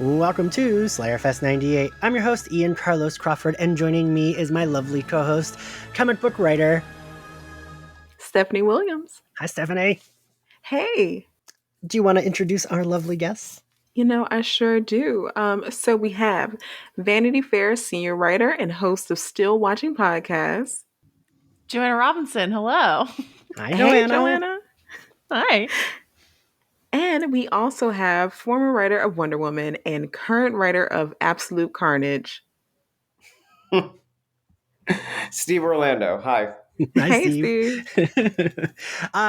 Welcome to Slayerfest 98. I'm your host, Ian Carlos Crawford, and joining me is my lovely co-host, comic book writer, Stephanie Williams. Hi, Stephanie. Hey. Do you want to introduce our lovely guests? I sure do. So we have Vanity Fair senior writer and host of Still Watching Podcasts, Joanna Robinson. Hello. Hi, Hey, Joanna. Hi. And we also have former writer of Wonder Woman and current writer of Absolute Carnage, Steve Orlando. Hi. Hi, hey, Steve.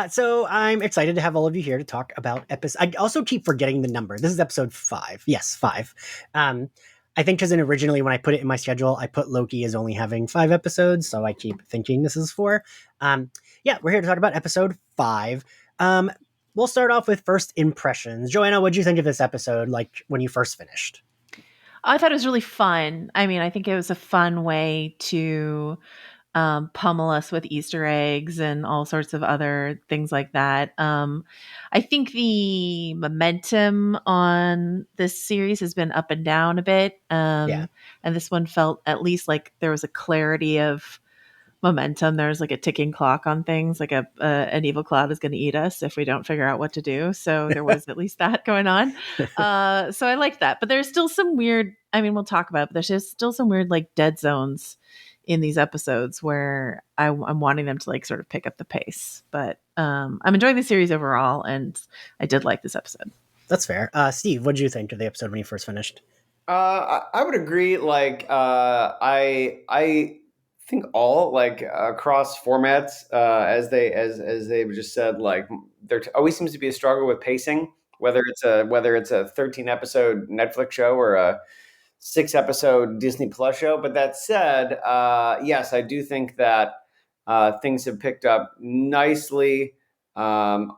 So I'm excited to have all of you here to talk about episode. I also keep forgetting the number. This is episode 5. Yes, 5. I think because originally when I put it in my schedule, I put Loki as only having 5 episodes, so I keep thinking this is 4. We're here to talk about episode 5. We'll start off with first impressions. Joanna, what did you think of this episode, like when you first finished? I thought it was really fun. I mean, I think it was a fun way to pummel us with Easter eggs and all sorts of other things like that. I think the momentum on this series has been up and down a bit. And this one felt at least like there was a clarity of momentum. There's like a ticking clock on things, like an evil cloud is going to eat us if we don't figure out what to do. So there was at least that going on. So I like that, but there's still some weird, we'll talk about it, but there's just still some weird like dead zones in these episodes where I'm wanting them to like sort of pick up the pace, but I'm enjoying the series overall. And I did like this episode. That's fair. Steve, what did you think of the episode when you first finished? I would agree. Like, I think all like across formats, as they just said, like there always seems to be a struggle with pacing, whether it's a 13 episode Netflix show or a 6 episode Disney Plus show. But that said, yes, I do think that things have picked up nicely, and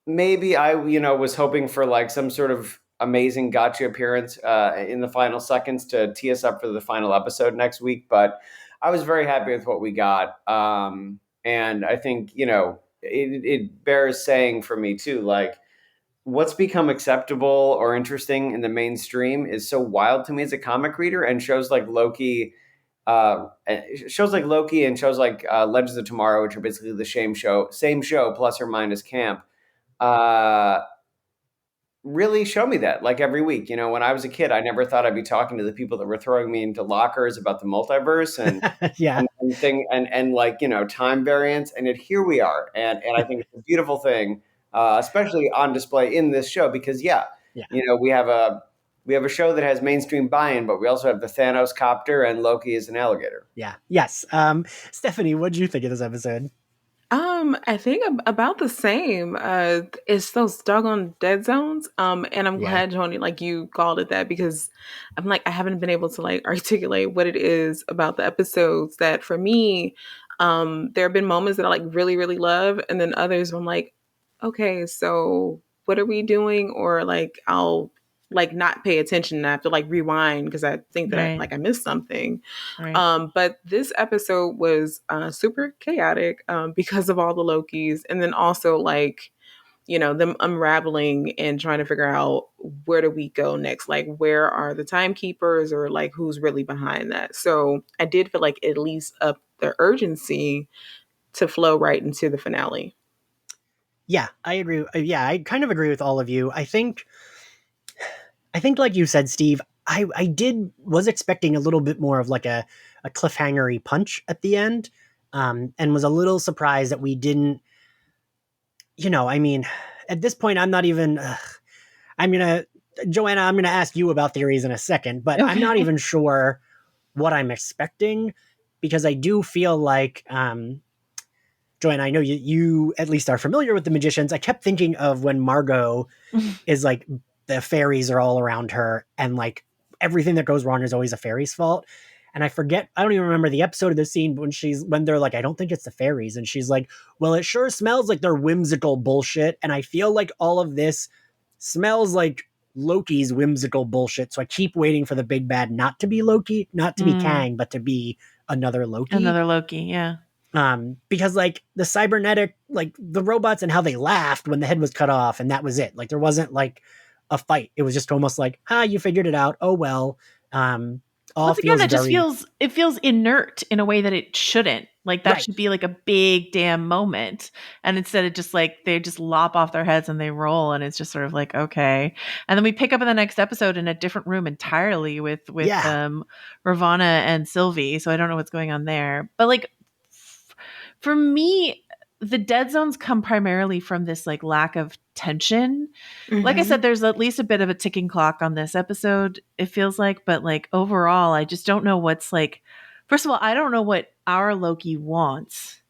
maybe I was hoping for like some sort of amazing gotcha appearance in the final seconds to tee us up for the final episode next week. But I was very happy with what we got. And I think, it bears saying for me too, like what's become acceptable or interesting in the mainstream is so wild to me as a comic reader, and shows like Loki and shows like Legends of Tomorrow, which are basically the same show plus or minus camp, really show me that like every week. When I was a kid, I never thought I'd be talking to the people that were throwing me into lockers about the multiverse and time variance, and yet here we are, and I think it's a beautiful thing, especially on display in this show, because we have a show that has mainstream buy-in, but we also have the Thanos copter and Loki is an alligator. Yes. Stephanie, what did you think of this episode? I think about the same. It's those doggone dead zones. And I'm glad, Joni, like you called it that, because I'm like, I haven't been able to like articulate what it is about the episodes that for me, there have been moments that I like really, really love. And then others where I'm like, okay, so what are we doing? Or like, I'll like not pay attention and I have to like rewind because I think that I missed something. Right. But this episode was super chaotic because of all the Lokis, and then also like, them unraveling and trying to figure out where do we go next? Like, where are the timekeepers, or like who's really behind that? So I did feel like at least up the urgency to flow right into the finale. Yeah, I agree. I kind of agree with all of you. I think like you said, Steve, I was expecting a little bit more of like a cliffhangery punch at the end, and was a little surprised that we didn't, at this point, I'm not even, Joanna, I'm going to ask you about theories in a second, but okay. I'm not even sure what I'm expecting, because I do feel like, Joanna, I know you at least are familiar with the magicians. I kept thinking of when Margot is like, the fairies are all around her, and like everything that goes wrong is always a fairy's fault. And I don't even remember the episode of the scene when they're like, I don't think it's the fairies. And she's like, well, it sure smells like their whimsical bullshit. And I feel like all of this smells like Loki's whimsical bullshit. So I keep waiting for the big bad not to be Loki, not to be Kang, but to be another Loki. Another Loki, yeah. Because like the cybernetic, like the robots and how they laughed when the head was cut off, and that was it. Like there wasn't like a fight. It was just almost like, you figured it out. Oh, well. Once again, that just feels inert in a way that it shouldn't. Like that should be like a big damn moment. And instead it just like they just lop off their heads and they roll, and it's just sort of like, okay. And then we pick up in the next episode in a different room entirely with Ravonna and Sylvie. So I don't know what's going on there. But like for me, the dead zones come primarily from this like lack of tension. Mm-hmm. Like I said, there's at least a bit of a ticking clock on this episode, it feels like, but like overall, I just don't know what's like, first of all, I don't know what our Loki wants.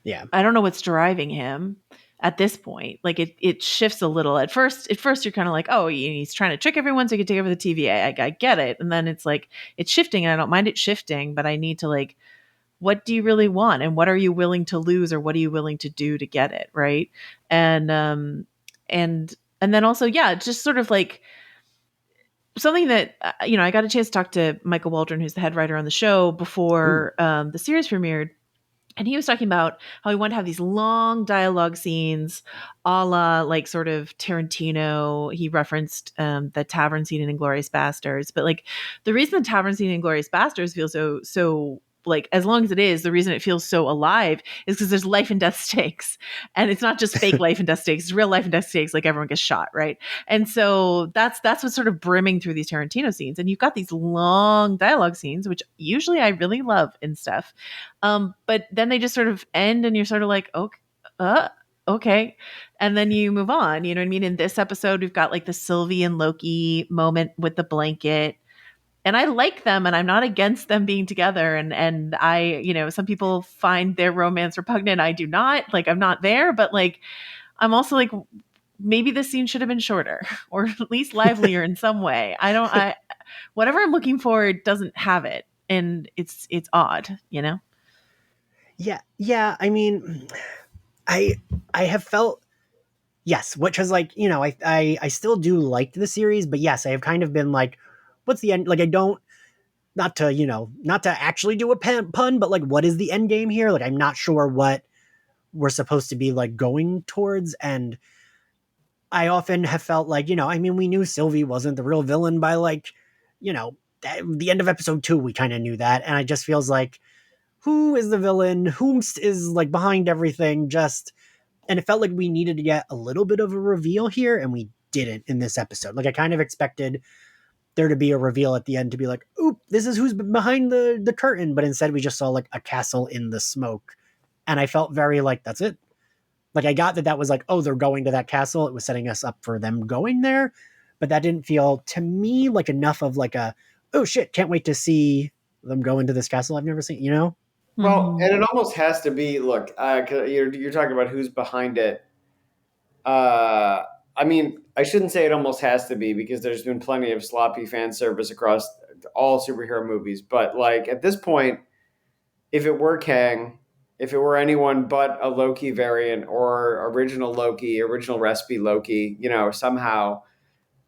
Yeah. I don't know what's driving him at this point. Like it shifts a little. At first you're kind of like, oh, he's trying to trick everyone so he can take over the TVA. I get it. And then it's like, it's shifting, and I don't mind it shifting, but I need to like, what do you really want, and what are you willing to lose, or what are you willing to do to get it, right? And then also, just sort of like something that I got a chance to talk to Michael Waldron, who's the head writer on the show, before the series premiered, and he was talking about how he wanted to have these long dialogue scenes, a la like sort of Tarantino. He referenced the tavern scene in Inglourious Basterds, but like the reason the tavern scene in Inglourious Basterds feels so like, as long as it is, the reason it feels so alive is because there's life and death stakes, and it's not just fake life and death stakes, it's real life and death stakes. Like everyone gets shot, right? And so that's what's sort of brimming through these Tarantino scenes. And you've got these long dialogue scenes, which usually I really love and stuff. But then they just sort of end, and you're sort of like, okay. And then you move on. You know what I mean? In this episode, we've got like the Sylvie and Loki moment with the blanket. And I like them, and I'm not against them being together. And I, some people find their romance repugnant. I do not. Like, I'm not there, but like, I'm also like, maybe this scene should have been shorter, or at least livelier in some way. Whatever I'm looking for doesn't have it. And it's odd, Yeah. Yeah. I mean, I have felt, yes, which is like, I still do like the series, but yes, I have kind of been like, what's the end? Like, I don't, not to actually do a pun, but like, what is the end game here? Like, I'm not sure what we're supposed to be like going towards. And I often have felt like, we knew Sylvie wasn't the real villain by like, the end of episode 2, we kind of knew that. And it just feels like, who is the villain? Whom is like behind everything? And it felt like we needed to get a little bit of a reveal here, and we didn't in this episode. Like, I kind of expected there to be a reveal at the end to be like, oop, this is who's behind the curtain. But instead we just saw like a castle in the smoke. And I felt very like, that's it. Like, I got that was like, oh, they're going to that castle. It was setting us up for them going there. But that didn't feel to me like enough of like oh shit, can't wait to see them go into this castle I've never seen, Well, and it almost has to be, look, you're talking about who's behind it. I mean, I shouldn't say it almost has to be, because there's been plenty of sloppy fan service across all superhero movies. But like, at this point, if it were Kang, if it were anyone but a Loki variant or original recipe Loki, somehow,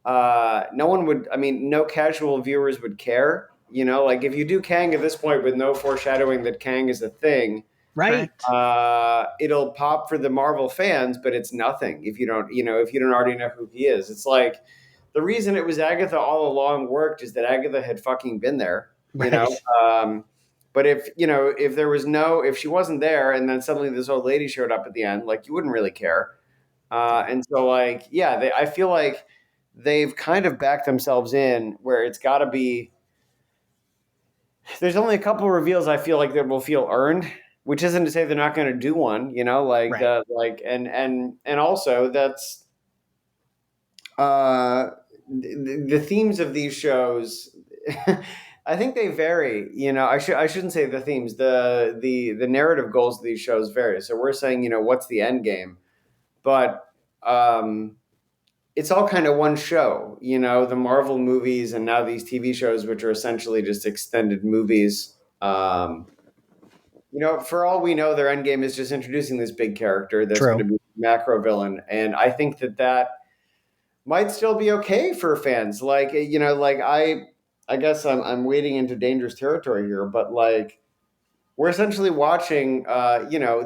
no one would, no casual viewers would care. Like, if you do Kang at this point with no foreshadowing that Kang is a thing, right? It'll pop for the Marvel fans, but it's nothing if you don't already know who he is. It's like, the reason it was Agatha all along worked is that Agatha had fucking been there, but if she wasn't there, and then suddenly this old lady showed up at the end, like, you wouldn't really care. And so like, I feel like they've kind of backed themselves in where it's got to be. There's only a couple of reveals I feel like that will feel earned, which isn't to say they're not going to do one, and also that's the themes of these shows. I think they vary. I shouldn't say the themes. The narrative goals of these shows vary. So we're saying, what's the end game, but it's all kind of one show. The Marvel movies and now these TV shows, which are essentially just extended movies. For all we know, their end game is just introducing this big character that's going to be a macro villain. And I think that might still be okay for fans. Like, I guess I'm wading into dangerous territory here, but like, we're essentially watching,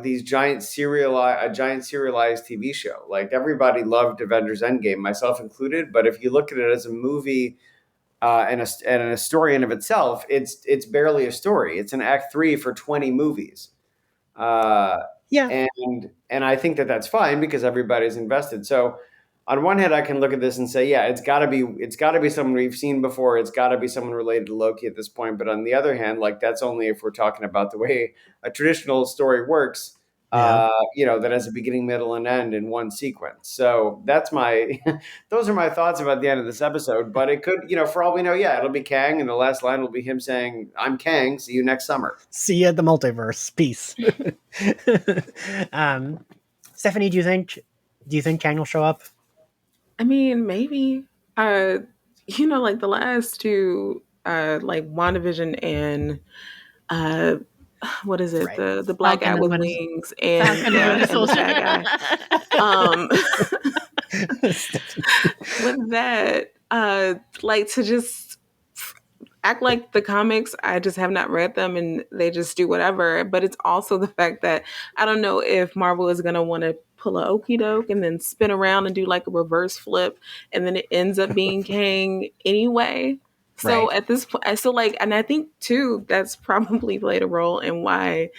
these a giant serialized TV show. Like everybody loved Avengers Endgame, myself included. But if you look at it as a movie and a story in of itself, it's barely a story. It's an act 3 for 20 movies. Uh, Yeah. and I think that that's fine because everybody's invested. So on one hand, I can look at this and say, yeah, it's got to be someone we've seen before. It's got to be someone related to Loki at this point. But on the other hand, like that's only if we're talking about the way a traditional story works. That has a beginning, middle, and end in one sequence. So that's those are my thoughts about the end of this episode. But it could, for all we know, yeah, it'll be Kang, and the last line will be him saying, "I'm Kang. See you next summer." See you at the multiverse. Peace. Stephanie, do you think Kang will show up? I mean, maybe. Like the last two, like WandaVision and what is it? Right. The black guy with wings and the fat guy. With that, like to just act like the comics, I just have not read them and they just do whatever. But it's also the fact that I don't know if Marvel is gonna want to pull a okey doke and then spin around and do like a reverse flip and then it ends up being Kang anyway. So at this point, I still like, and I think too, that's probably played a role in why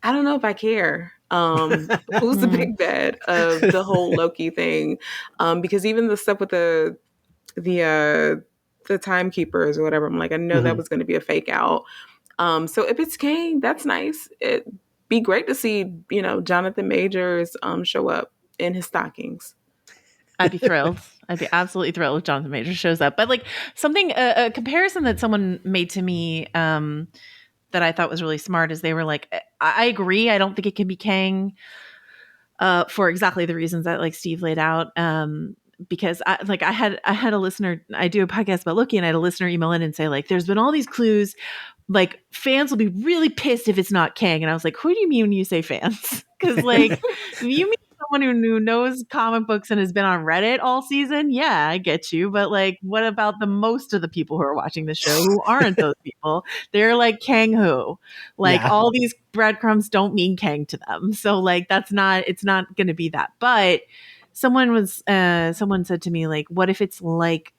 I don't know if I care. Who's the big bad of the whole Loki thing? Because even the stuff with the timekeepers or whatever, I'm like, I know that was going to be a fake out. So if it's Kane, that's nice. It'd be great to see, Jonathan Majors show up in his stockings. I'd be thrilled. I'd be absolutely thrilled if Jonathan Majors shows up. But like something, a comparison that someone made to me that I thought was really smart is they were like, I agree. I don't think it can be Kang for exactly the reasons that like Steve laid out. Because I had a listener, I do a podcast about Loki, and I had a listener email in and say like, there's been all these clues, like fans will be really pissed if it's not Kang. And I was like, who do you mean when you say fans? Because like, you mean someone who knows comic books and has been on Reddit all season? Yeah, I get you. But like, what about the most of the people who are watching the show who aren't those people? They're like, Kang who? Like all these breadcrumbs don't mean Kang to them. So like, it's not going to be that. But someone said to me like, what if it's like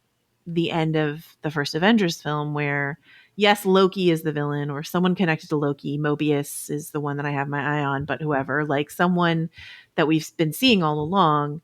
the end of the first Avengers film where yes, Loki is the villain or someone connected to Loki. Mobius is the one that I have my eye on, but whoever, like someone that we've been seeing all along.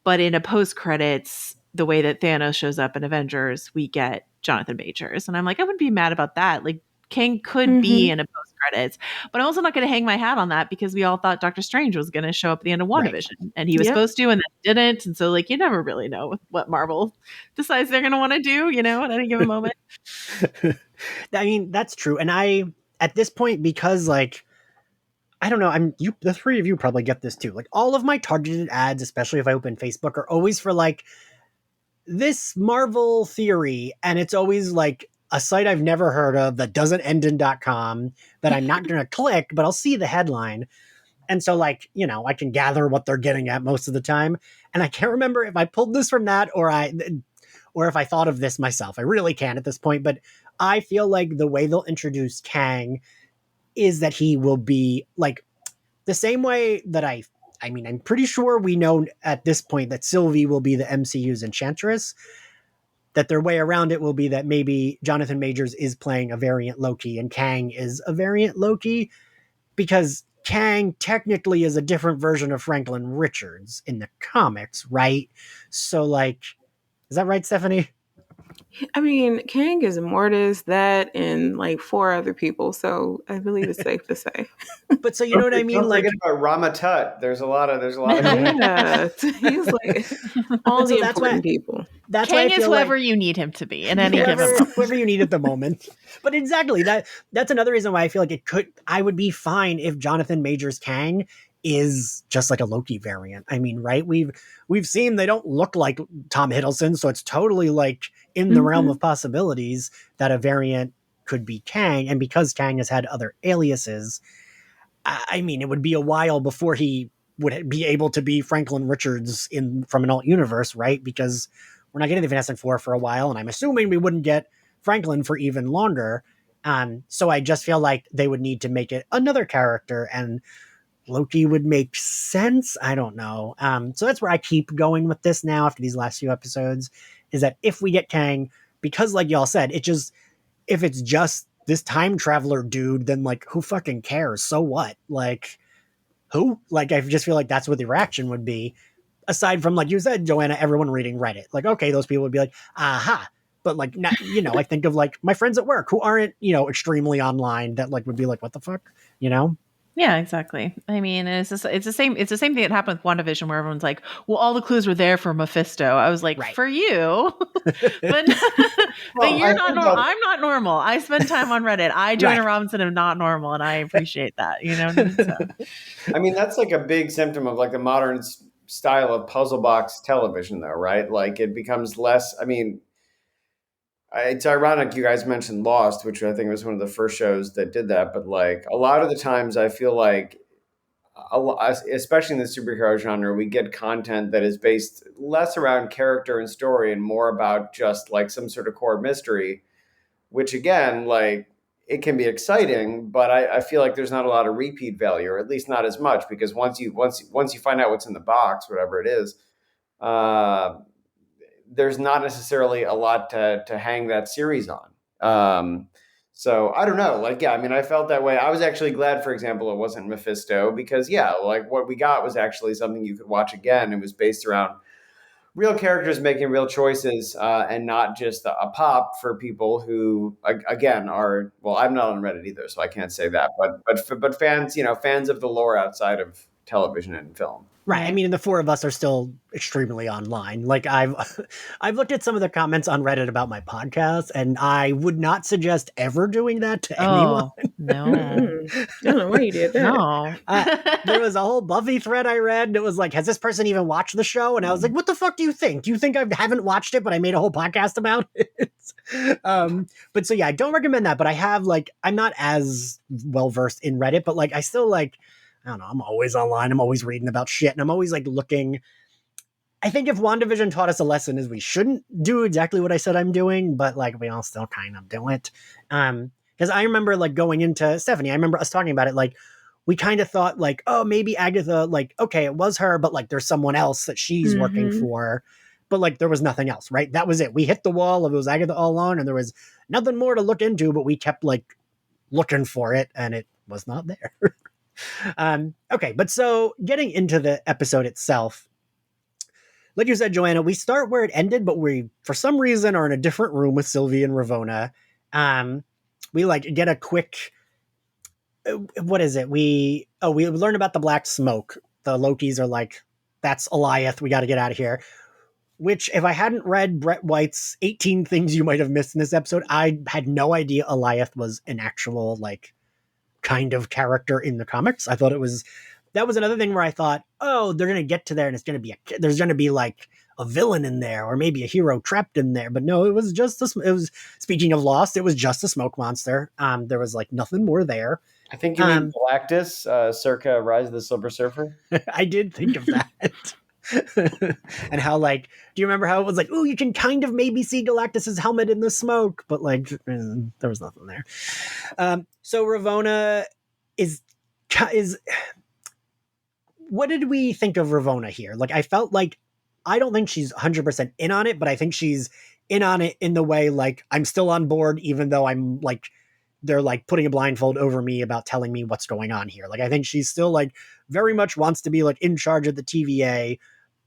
But in a post credits, the way that Thanos shows up in Avengers, we get Jonathan Majors. And I'm like, I wouldn't be mad about that. Like Kang could be in a post credits, but I'm also not going to hang my hat on that because we all thought Doctor Strange was going to show up at the end of WandaVision and he was supposed to, and then didn't. And so like, you never really know what Marvel decides they're going to want to do, at any given moment. I mean, that's true. And at this point, because like, I don't know, the three of you probably get this too. Like all of my targeted ads, especially if I open Facebook, are always for like this Marvel theory. And it's always like a site I've never heard of that doesn't end in .com that I'm not going to click, but I'll see the headline. And so like, I can gather what they're getting at most of the time. And I can't remember if I pulled this from that or if I thought of this myself. I really can't at this point, but I feel like the way they'll introduce Kang is that he will be like the same way that I'm pretty sure we know at this point that Sylvie will be the MCU's Enchantress, that their way around it will be that maybe Jonathan Majors is playing a variant Loki and Kang is a variant Loki, because Kang technically is a different version of Franklin Richards in the comics, right? So like, is that right, Stephanie? I mean, Kang is Immortus, that, and like 4 other people, so I believe it's safe to say. But so you know what I mean? Like about Rama Tut, there's a lot of yeah, he's like all the important people. That's Kang is whoever you need him to be in any given moment. Whoever you need at the moment. But exactly, that's another reason why I feel like I would be fine if Jonathan Majors Kang is just like a Loki variant. I mean, right? We've seen they don't look like Tom Hiddleston, so it's totally like in the realm of possibilities that a variant could be Kang. And because Kang has had other aliases, I mean, it would be a while before he would be able to be Franklin Richards from an alt universe, right? Because we're not getting the Fantastic Four for a while, and I'm assuming we wouldn't get Franklin for even longer. So I just feel like they would need to make it another character, and Loki would make sense. I don't know. So that's where I keep going with this now after these last few episodes, is that if we get Kang, because like y'all said, if it's just this time traveler dude, then like who fucking cares? So what? Like who? Like I just feel like that's what the reaction would be. Aside from, like you said, Joanna, everyone reading Reddit. Like, okay, those people would be like, aha. But like, not, I think of like my friends at work who aren't, extremely online, that like would be like, what the fuck, Yeah, exactly. I mean, it's the same thing that happened with WandaVision, where everyone's like, well, all the clues were there for Mephisto. I was like, right. For you, but you're not normal. I'm not normal. I spend time on Reddit. I, Joanna Robinson, am not normal, and I appreciate that. You know what I mean? So. I mean, that's like a big symptom of like the modern style of puzzle box television, though, right? Like it becomes less. I mean, it's ironic you guys mentioned Lost, which I think was one of the first shows that did that. But like a lot of the times, I feel like, especially in the superhero genre, we get content that is based less around character and story and more about just like some sort of core mystery, which again, like it can be exciting, but I feel like there's not a lot of repeat value, or at least not as much, because once you find out what's in the box, whatever it is, there's not necessarily a lot to hang that series on. So I don't know. Like, yeah, I mean, I felt that way. I was actually glad, for example, it wasn't Mephisto, because yeah, like what we got was actually something you could watch again. It was based around real characters making real choices, and not just a pop for people who, again, are, well, I'm not on Reddit either, so I can't say that, but fans, fans of the lore outside of television and film. Right. I mean, the four of us are still extremely online. Like I've looked at some of the comments on Reddit about my podcast, and I would not suggest ever doing that to anyone. No. I don't know why you did that. No. There was a whole Buffy thread I read that was like, has this person even watched the show? And I was like, what the fuck do you think? Do you think I haven't watched it, but I made a whole podcast about it? But so yeah, I don't recommend that. But I have I'm not as well versed in Reddit, but I still I don't know, I'm always online. I'm always reading about shit, and I'm always looking. I think if WandaVision taught us a lesson is we shouldn't do exactly what I said I'm doing, but we all still kind of do it. Because I remember going into Stephanie, I remember us talking about it. We kind of thought oh, maybe Agatha, okay, it was her, but there's someone else that she's working for. But there was nothing else, right? That was it. We hit the wall of it was Agatha all along, and there was nothing more to look into, but we kept looking for it, and it was not there. Okay, but so getting into the episode itself, like you said, Joanna, we start where it ended, but we, for some reason, are in a different room with Sylvie and Ravonna. We get a quick, what is it? We learn about the black smoke. The Lokis are that's Alioth. We got to get out of here. Which, if I hadn't read Brett White's 18 Things You Might Have Missed in this episode, I had no idea Alioth was an actual kind of character in the comics. I thought that was another thing where I thought, oh, they're going to get to there and there's going to be a villain in there, or maybe a hero trapped in there. But no, it was just speaking of Lost, it was just a smoke monster. There was nothing more there. I think you mean Galactus, circa Rise of the Silver Surfer. I did think of that. And how do you remember how it was oh, you can kind of maybe see Galactus's helmet in the smoke, but there was nothing there. So Ravonna is what did we think of Ravonna here? I felt I don't think she's 100% in on it, but I think she's in on it in the way I'm still on board, even though I'm they're putting a blindfold over me about telling me what's going on here. I think she's still very much wants to be in charge of the TVA,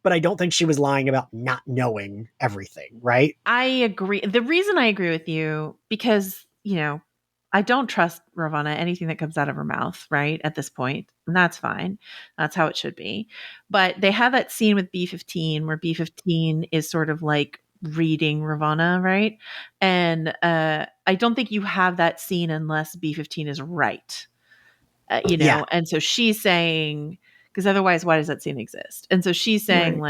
but I don't think she was lying about not knowing everything, right? I agree. The reason I agree with you, because, I don't trust Ravonna, anything that comes out of her mouth, right, at this point. And that's fine. That's how it should be. But they have that scene with B-15 where B-15 is sort of reading Ravonna, right? And I don't think you have that scene unless B-15 is right, Yeah. And so she's saying, because otherwise, why does that scene exist? And so she's saying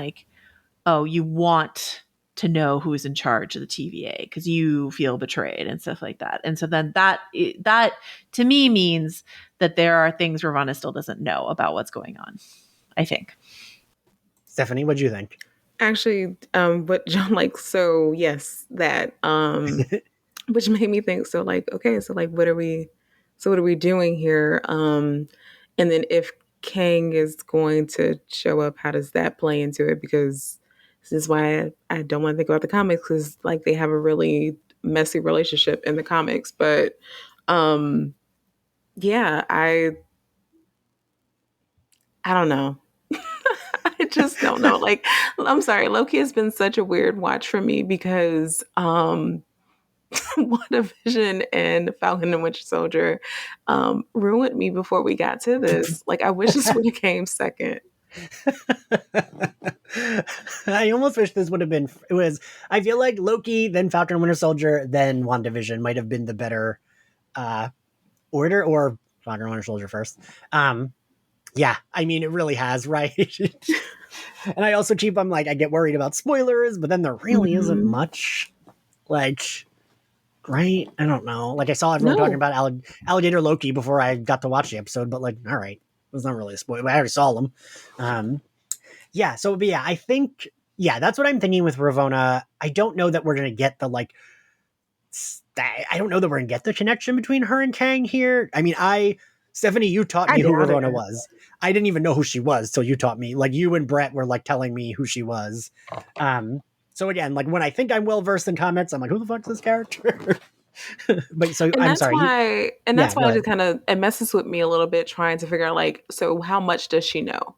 oh, you want to know who's in charge of the TVA because you feel betrayed and stuff like that. And so then that to me means that there are things Ravonna still doesn't know about what's going on, I think. Stephanie, what'd you think? Actually, what John so yes, that which made me think, so like, okay, so like, what are we doing here? And then if Kang is going to show up, how does that play into it? Because this is why I don't want to think about the comics, because like they have a really messy relationship in the comics. But um yeah, I don't know. I just don't know. Like, I'm sorry, Loki has been such a weird watch for me because WandaVision and Falcon and Winter Soldier ruined me before we got to this. Like, I wish this would have came second. I almost wish this would have been. It was. I feel like Loki, then Falcon and Winter Soldier, then WandaVision might have been the better order, or Falcon and Winter Soldier first. Yeah, I mean, it really has, right? And I also I'm like, I get worried about spoilers, but then there really isn't much. Like, right? I don't know. Like, I saw everyone talking about Alligator Loki before I got to watch the episode, but like, all right, it was not really a spoiler. I already saw them. Yeah, so, but yeah, I think, yeah, that's what I'm thinking with Ravonna. I don't know that we're going to get the, like, I don't know that we're going to get the connection between her and Kang here. I mean, Stephanie, you taught me who Ravonna was. I didn't even know who she was till you taught me. Like, you and Brett were, like, telling me who she was. So again, like, when I think I'm well-versed in comics, I'm like, who the fuck's this character? But so, I'm sorry. That's why it messes with me a little bit trying to figure out, like, so how much does she know?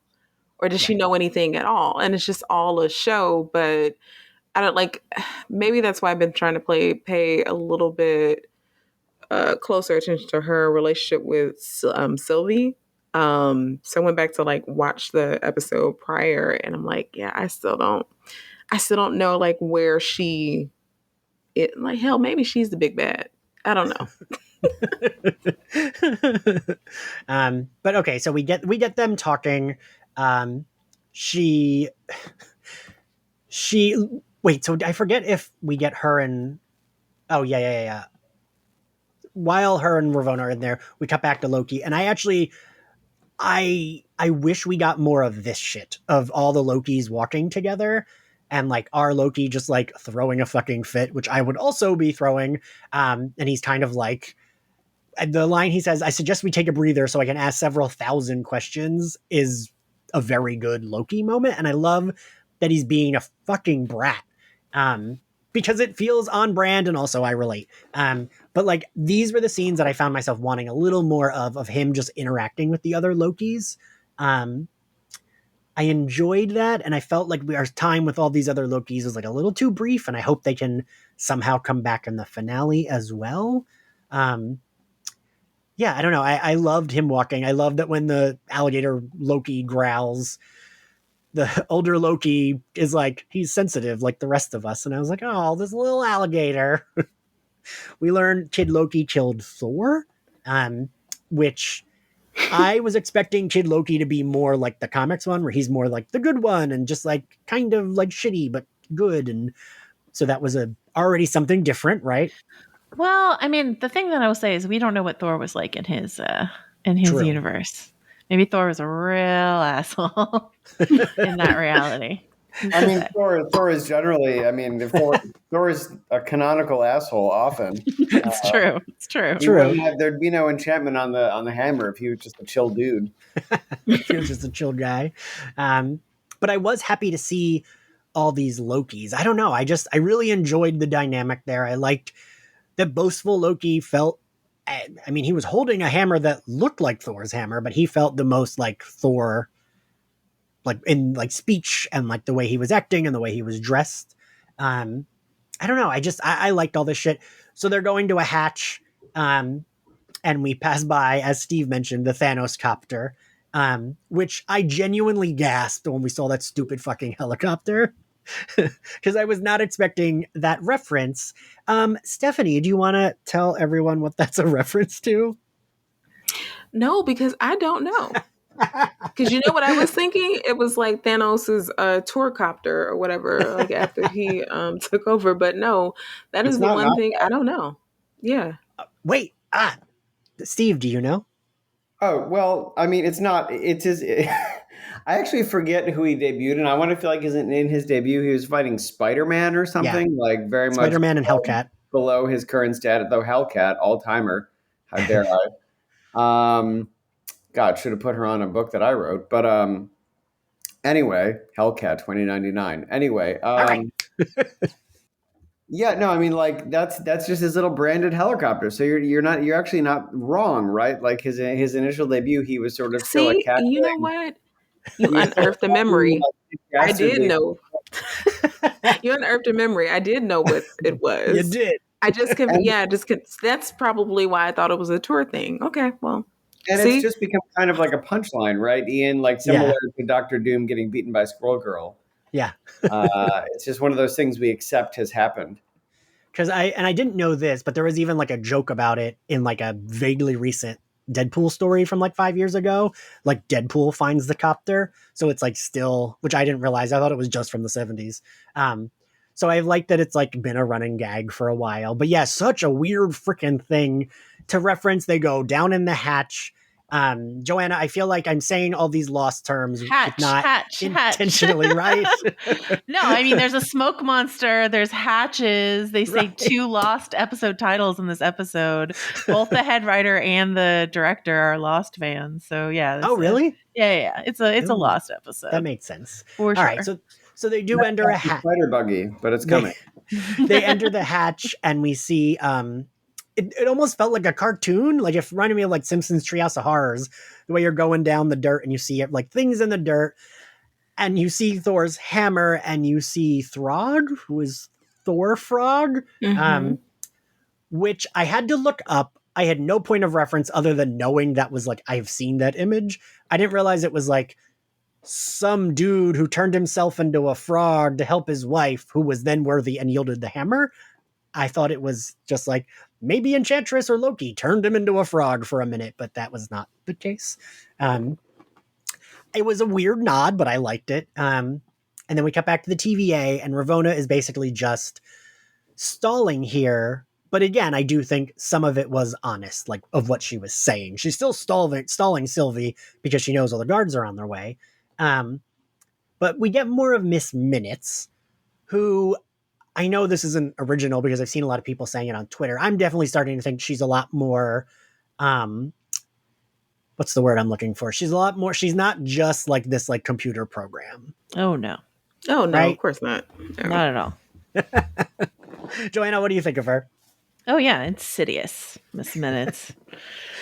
Or does she know anything at all? And it's just all a show, but I don't like, maybe that's why I've been trying to pay a little bit closer attention to her relationship with Sylvie. So I went back to like watch the episode prior, and I'm like, yeah, I still don't know like where like, hell, maybe she's the big bad. I don't know. But okay, so we get them talking. She wait, so I forget if we get her and yeah. While her and Ravonna are in there, we cut back to Loki, and I wish we got more of this shit of all the Lokis walking together, and like our Loki just like throwing a fucking fit, which I would also be throwing. And he's kind of like, the line he says, "I suggest we take a breather so I can ask several thousand questions," is a very good Loki moment, and I love that he's being a fucking brat. Because it feels on brand, and also I relate. But like, these were the scenes that I found myself wanting a little more of him just interacting with the other Lokis. I enjoyed that, and I felt like our time with all these other Lokis was like a little too brief, and I hope they can somehow come back in the finale as well. Yeah, I don't know. I loved him walking. I love that when the alligator Loki growls, the older Loki is like, he's sensitive like the rest of us. And I was like, oh, this little alligator. We learned Kid Loki killed Thor, which I was expecting Kid Loki to be more like the comics one, where he's more like the good one and just like kind of like shitty, but good. And so that was already something different, right? Well, I mean, the thing that I will say is we don't know what Thor was like in his universe. Maybe Thor was a real asshole in that reality. I mean, Thor is generally, I mean, Thor is a canonical asshole often. It's true. It's true. There'd be no enchantment on the hammer if he was just a chill dude. He was just a chill guy. But I was happy to see all these Lokis. I don't know. I really enjoyed the dynamic there. I liked that boastful Loki felt, I mean, he was holding a hammer that looked like Thor's hammer, but he felt the most like Thor, like in like speech and like the way he was acting and the way he was dressed. I don't know. I liked all this shit. So they're going to a hatch, and we pass by, as Steve mentioned, the Thanos copter, which I genuinely gasped when we saw that stupid fucking helicopter. Because I was not expecting that reference. Stephanie, do you want to tell everyone what that's a reference to? No, because I don't know. Because you know what I was thinking? It was like Thanos's tour copter or whatever, like after he took over. But no, that is the one thing I don't know. Yeah. Wait. Steve, do you know? Oh, well, I mean, it's not. It's his. I actually forget who he debuted, and I want to feel like in his debut he was fighting Spider-Man or something, like very much Spider-Man and Hellcat. below his current stat, though Hellcat, all-timer. How dare I? God, should have put her on a book that I wrote. But anyway, Hellcat 2099. Anyway, All right. yeah, no, I mean, like that's just his little branded helicopter. So you're actually not wrong, right? Like his initial debut, he was sort of still a See, cat. you know what? You He was still unearthed a memory. I did dastardly. know. You unearthed a memory. I did know what it was. You did. I just can. Yeah, that's probably why I thought it was a tour thing. Okay, well, And see, it's just become kind of like a punchline, right, Ian? Like similar to Doctor Doom getting beaten by Squirrel Girl. Yeah. It's just one of those things we accept has happened. Because I didn't know this, but there was even like a joke about it in like a vaguely recent Deadpool story from like 5 years ago. Like Deadpool finds the copter, so it's like still, which I didn't realize. I thought it was just from the 70s. So I like that it's like been a running gag for a while. But yeah, such a weird freaking thing to reference. They go down in the hatch. Joanna, I feel like I'm saying all these lost terms, Hatch, not hatch, intentionally, right? No, I mean, there's a smoke monster, there's hatches. They say 2 lost episode titles in this episode. Both the head writer and the director are Lost fans. So yeah. Oh, really? Yeah. It's a Lost episode. That makes sense. For sure. All right, so they do enter a hatch. Spider buggy, but it's coming. They enter the hatch, and we see. It almost felt like a cartoon. Like it reminded me of like Simpsons Treehouse of Horrors, the way you're going down the dirt and you see like things in the dirt, and you see Thor's hammer, and you see Throg, who is Thor Frog, which I had to look up. I had no point of reference other than knowing that was like I've seen that image. I didn't realize it was like some dude who turned himself into a frog to help his wife, who was then worthy and yielded the hammer. I thought it was just like maybe Enchantress or Loki turned him into a frog for a minute, but that was not the case. It was a weird nod, but I liked it. And then we cut back to the TVA, and Ravonna is basically just stalling here. But again, I do think some of it was honest, like of what she was saying. She's still stalling Sylvie because she knows all the guards are on their way. But we get more of Miss Minutes, who I know this isn't original because I've seen a lot of people saying it on Twitter. I'm definitely starting to think she's a lot more, what's the word I'm looking for? She's a lot more, she's not just like this like computer program. Oh no. Oh no, right? Of course not. No. Not at all. Joanna, what do you think of her? Oh yeah, insidious, Miss Minutes.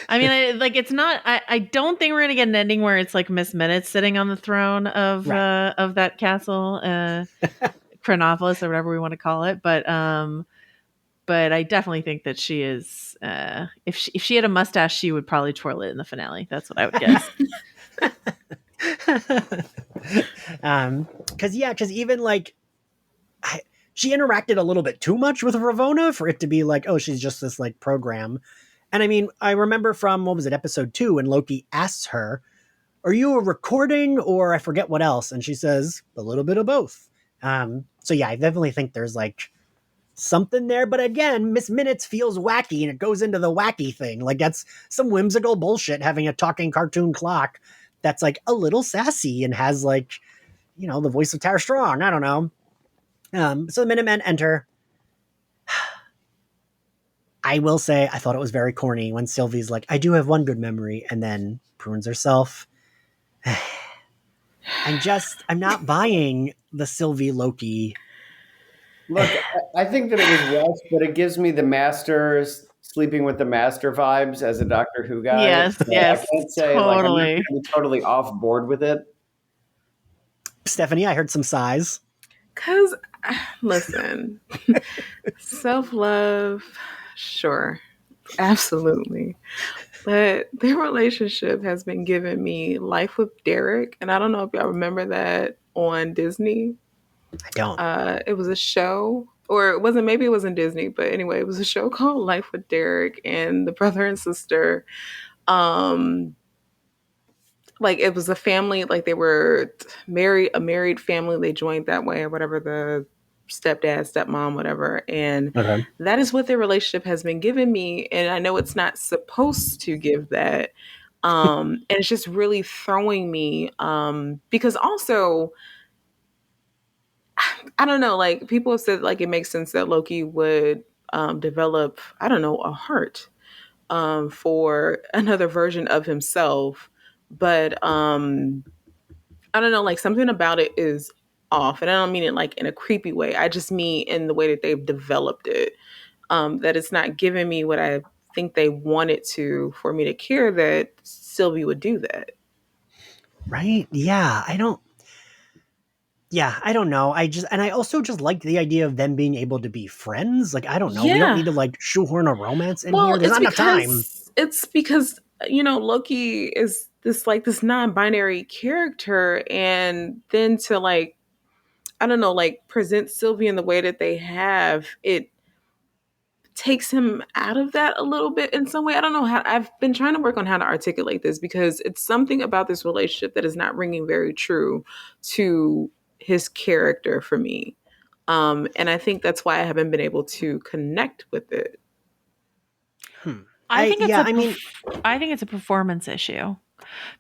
I mean, it's not. I don't think we're gonna get an ending where it's like Miss Minutes sitting on the throne of that castle, Chronopolis or whatever we want to call it. But I definitely think that she is. If she had a mustache, she would probably twirl it in the finale. That's what I would guess. Because even like. She interacted a little bit too much with Ravonna for it to be like, oh, she's just this like program. And I mean, I remember from, what was it, episode 2, when Loki asks her, are you a recording or I forget what else? And she says, a little bit of both. So yeah, I definitely think there's like something there. But again, Miss Minutes feels wacky and it goes into the wacky thing. Like that's some whimsical bullshit, having a talking cartoon clock that's like a little sassy and has like, you know, the voice of Tara Strong. I don't know. So the Minutemen enter. I will say I thought it was very corny when Sylvie's like, I do have one good memory, and then prunes herself. I'm not buying the Sylvie Loki. Look, I think that it was rushed, but it gives me the Masters sleeping with the Master vibes as a Doctor Who guy. Yes, so yes, I can't say totally. Like I'm totally off board with it. Stephanie, I heard some sighs. Because, listen, self-love, sure, absolutely. But their relationship has been giving me Life with Derek. And I don't know if y'all remember that on Disney. I don't. It was a show, or maybe it wasn't Disney, but anyway, it was a show called Life with Derek, and the brother and sister, like it was a family, like they were a married family. They joined that way or whatever, the stepdad, stepmom, whatever. And that is what their relationship has been giving me. And I know it's not supposed to give that. And it's just really throwing me, because also, I don't know, like people have said like it makes sense that Loki would develop, I don't know, a heart for another version of himself. But I don't know, like something about it is off. And I don't mean it like in a creepy way. I just mean in the way that they've developed it. That it's not giving me what I think they wanted to for me to care that Sylvie would do that. Right? Yeah. I don't know. I also just like the idea of them being able to be friends. Like, I don't know. We don't Yeah. need to like shoehorn a romance in Well, here. There's not enough time. it's because Loki is this non-binary character, and then to like I don't know, like present Sylvie in the way that they have, it takes him out of that a little bit in some way. I don't know how. I've been trying to work on how to articulate this because it's something about this relationship that is not ringing very true to his character for me. And I think that's why I haven't been able to connect with it. I think it's a performance issue.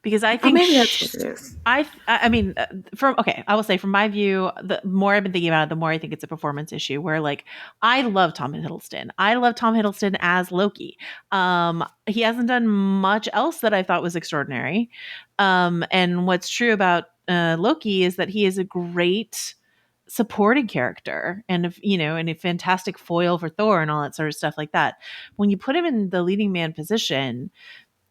Because I think maybe that's what it is. I mean, I will say from my view, the more I've been thinking about it, the more I think it's a performance issue. Where like I love Tom Hiddleston. I love Tom Hiddleston as Loki. He hasn't done much else that I thought was extraordinary. And what's true about Loki is that he is a great supporting character and and a fantastic foil for Thor and all that sort of stuff like that. When you put him in the leading man position,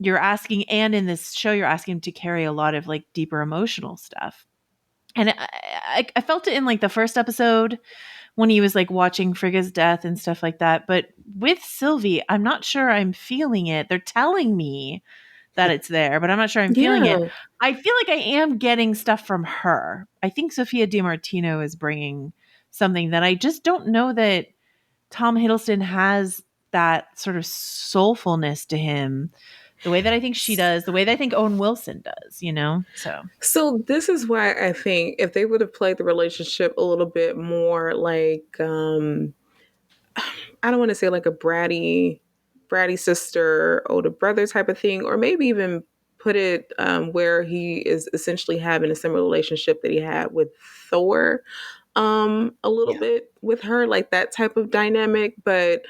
you're asking, and in this show, you're asking him to carry a lot of like deeper emotional stuff. And I felt it in like the first episode when he was like watching Frigga's death and stuff like that. But with Sylvie, I'm not sure I'm feeling it. They're telling me that it's there, but I'm not sure I'm feeling it. I feel like I am getting stuff from her. I think Sophia DiMartino is bringing something that I just don't know that Tom Hiddleston has, that sort of soulfulness to him the way that I think she does, the way that I think Owen Wilson does, So this is why I think if they would have played the relationship a little bit more like, I don't want to say like a bratty sister, older brother type of thing, or maybe even put it where he is essentially having a similar relationship that he had with Thor, a little bit with her, like that type of dynamic. But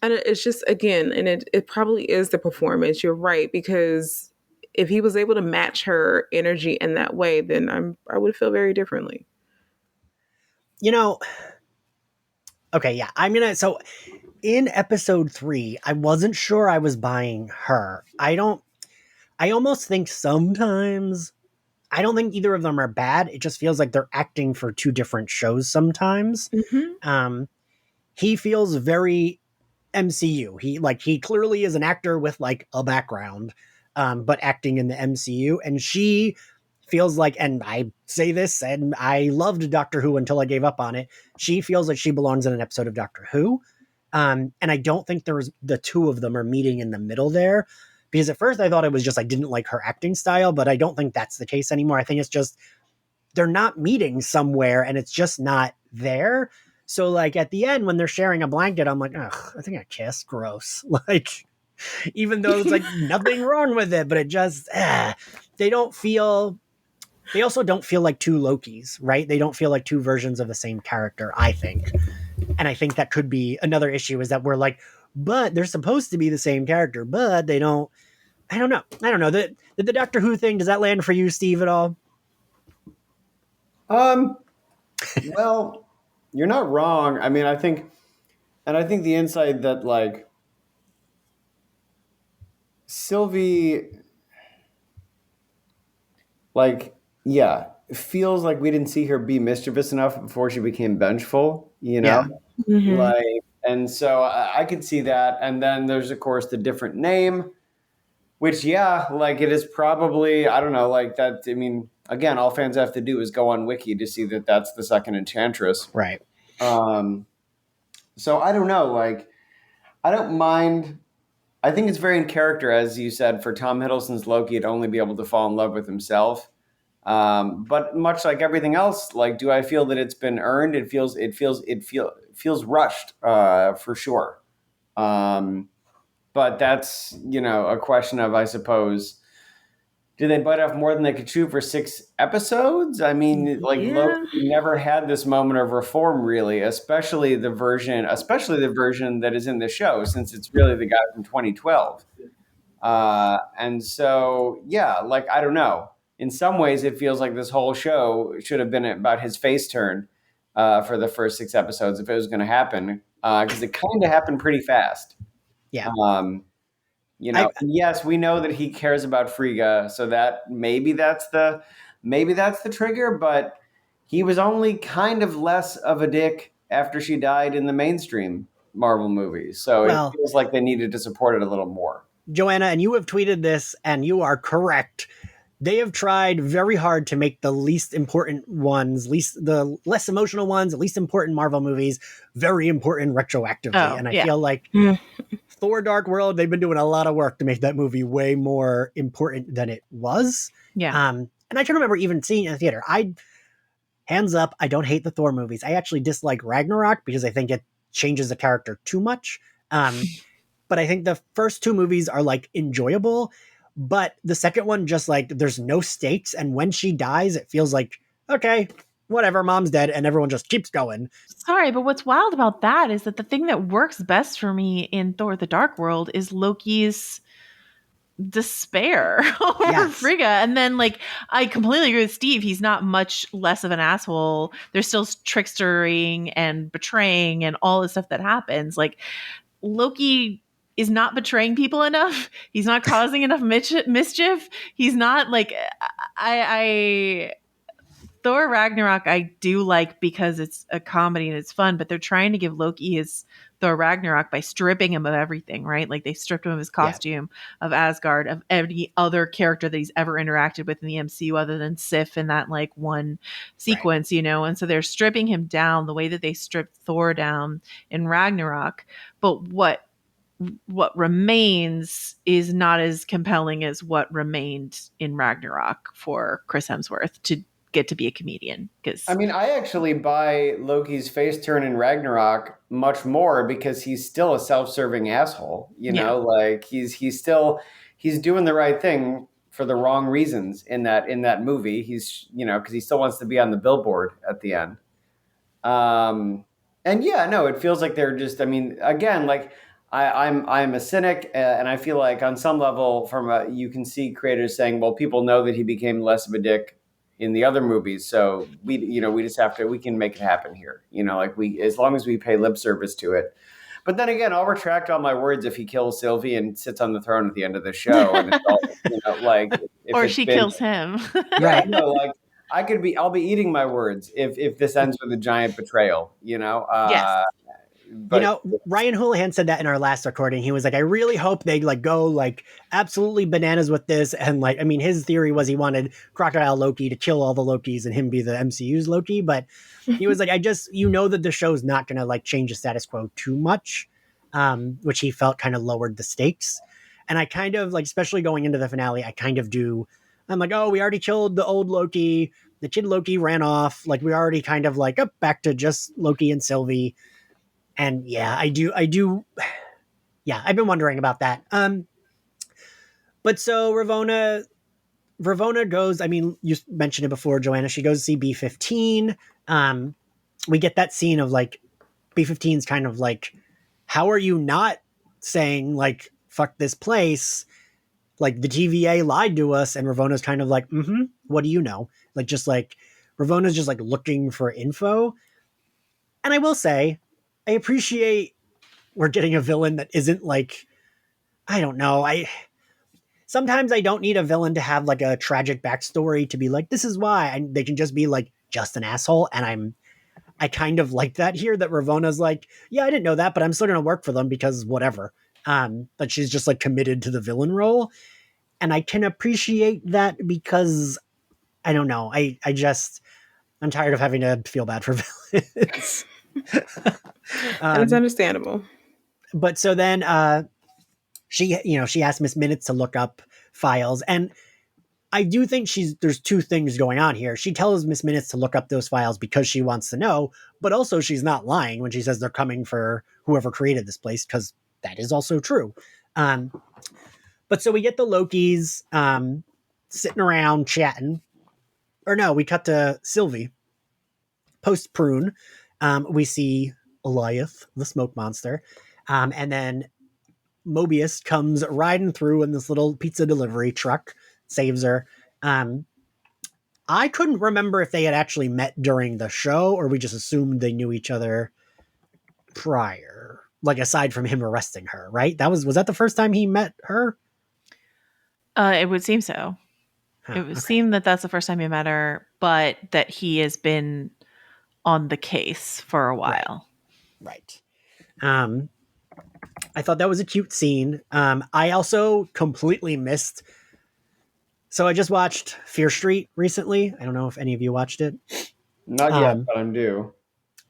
and it's just, again, and it probably is the performance. You're right, because if he was able to match her energy in that way, then I would feel very differently. Okay, yeah. So in episode 3, I wasn't sure I was buying her. I almost think sometimes, I don't think either of them are bad. It just feels like they're acting for 2 different shows sometimes. Mm-hmm. He feels very MCU. He clearly is an actor with like a background, but acting in the MCU. And she feels like, and I say this, and I loved Doctor Who until I gave up on it. She feels like she belongs in an episode of Doctor Who. And I don't think the 2 of them are meeting in the middle there, because at first I thought it was just I didn't like her acting style, but I don't think that's the case anymore. I think it's just they're not meeting somewhere and it's just not there. So like at the end when they're sharing a blanket, I'm like, ugh, I think I kissed. Gross. Like, even though it's like nothing wrong with it, but it just they also don't feel like 2 Lokis, right? They don't feel like 2 versions of the same character, I think. And I think that could be another issue, is that we're like, but they're supposed to be the same character, but they don't. I don't know. Did the Doctor Who thing, does that land for you, Steve, at all? Well, you're not wrong. I mean, I think the insight that like Sylvie, like, yeah, it feels like we didn't see her be mischievous enough before she became vengeful, Yeah. Mm-hmm. Like, and so I could see that. And then there's of course the different name, which, yeah, like it is probably, I don't know, like that. I mean, again, all fans have to do is go on Wiki to see that that's the second Enchantress. Right. So I don't know, like, I don't mind. I think it's very in character, as you said, for Tom Hiddleston's Loki to only be able to fall in love with himself. But much like everything else, like, do I feel that it's been earned? It feels rushed, for sure. But that's, a question of, I suppose, did they bite off more than they could chew for 6 episodes? I mean, like Loki never had this moment of reform, really, especially the version that is in the show, since it's really the guy from 2012. And so, yeah, like, I don't know. In some ways, it feels like this whole show should have been about his face turn for the first 6 episodes if it was going to happen, because it kind of happened pretty fast. Yeah. Yes, we know that he cares about Frigga, so that maybe that's the trigger, but he was only kind of less of a dick after she died in the mainstream Marvel movies. So it feels like they needed to support it a little more. Joanna, and you have tweeted this, and you are correct. They have tried very hard to make the least important ones, the less emotional ones, the least important Marvel movies, very important retroactively. I feel like Thor Dark World, they've been doing a lot of work to make that movie way more important than it was. Yeah. And I can remember even seeing it in the theater. Hands up, I don't hate the Thor movies. I actually dislike Ragnarok because I think it changes the character too much. But I think the first 2 movies are like enjoyable. But the second one, just like, there's no stakes. And when she dies, it feels like, okay, whatever, mom's dead. And everyone just keeps going. Sorry, but what's wild about that is that the thing that works best for me in Thor the Dark World is Loki's despair over Frigga. And then, like, I completely agree with Steve. He's not much less of an asshole. There's still trickstering and betraying and all the stuff that happens. Like, Loki is not betraying people enough. He's not causing enough mischief. He's not like Thor Ragnarok I do like because it's a comedy and it's fun, but they're trying to give Loki his Thor Ragnarok by stripping him of everything, right? Like they stripped him of his costume, of Asgard, of any other character that he's ever interacted with in the MCU other than Sif in that like one sequence, And so they're stripping him down the way that they stripped Thor down in Ragnarok. But what remains is not as compelling as what remained in Ragnarok for Chris Hemsworth to get to be a comedian. Because I mean, I actually buy Loki's face turn in Ragnarok much more because he's still a self-serving asshole. Like he's doing the right thing for the wrong reasons in that movie. He's because he still wants to be on the billboard at the end. And yeah, no, it feels like they're just. I mean, again, like. I'm a cynic, and I feel like on some level, you can see creators saying, "Well, people know that he became less of a dick in the other movies, so we can make it happen here." As long as we pay lip service to it. But then again, I'll retract all my words if he kills Sylvie and sits on the throne at the end of the show, and it's all, or she kills him, right? I'll be eating my words if this ends with a giant betrayal. Yes. But, Ryan Houlihan said that in our last recording. He was like, I really hope they go like absolutely bananas with this. And like, I mean, his theory was he wanted Crocodile Loki to kill all the Lokis and him be the MCU's Loki. But he was like, that the show's not going to like change the status quo too much, which he felt kind of lowered the stakes. And I kind of like, especially going into the finale, I'm like, oh, we already killed the old Loki. The kid Loki ran off. Like we already kind of like back to just Loki and Sylvie. And yeah, I do. Yeah, I've been wondering about that. But so Ravonna goes, I mean, you mentioned it before, Joanna, she goes to see B-15. We get that scene of like, B-15's kind of like, how are you not saying like, fuck this place? Like the TVA lied to us, and Ravonna's kind of like, what do you know? Like, just like, Ravonna's just like looking for info. And I will say, I appreciate we're getting a villain that isn't like, I don't know. Sometimes I don't need a villain to have like a tragic backstory to be like, this is why. And they can just be like, just an asshole. And I kind of like that here, that Ravonna's like, yeah, I didn't know that, but I'm still going to work for them because whatever. But she's just like committed to the villain role. And I can appreciate that because I don't know. I'm tired of having to feel bad for villains. It's understandable. But so then she asked Miss Minutes to look up files, and I do think there's 2 things going on here. She tells Miss Minutes to look up those files because she wants to know, but also she's not lying when she says they're coming for whoever created this place, because that is also true. But so we get the Lokis. sitting around chatting. Or no, we cut to Sylvie. Post prune, we see Eliath, the smoke monster. And then Mobius comes riding through in this little pizza delivery truck, saves her. I couldn't remember if they had actually met during the show or we just assumed they knew each other prior. Like aside from him arresting her, right? Was that the first time he met her? It would seem so. It would seem that that's the first time he met her, but that he has been on the case for a while. Right. I thought that was a cute scene. I also completely missed. So I just watched Fear Street recently. I don't know if any of you watched it. Not yet, but I'm due.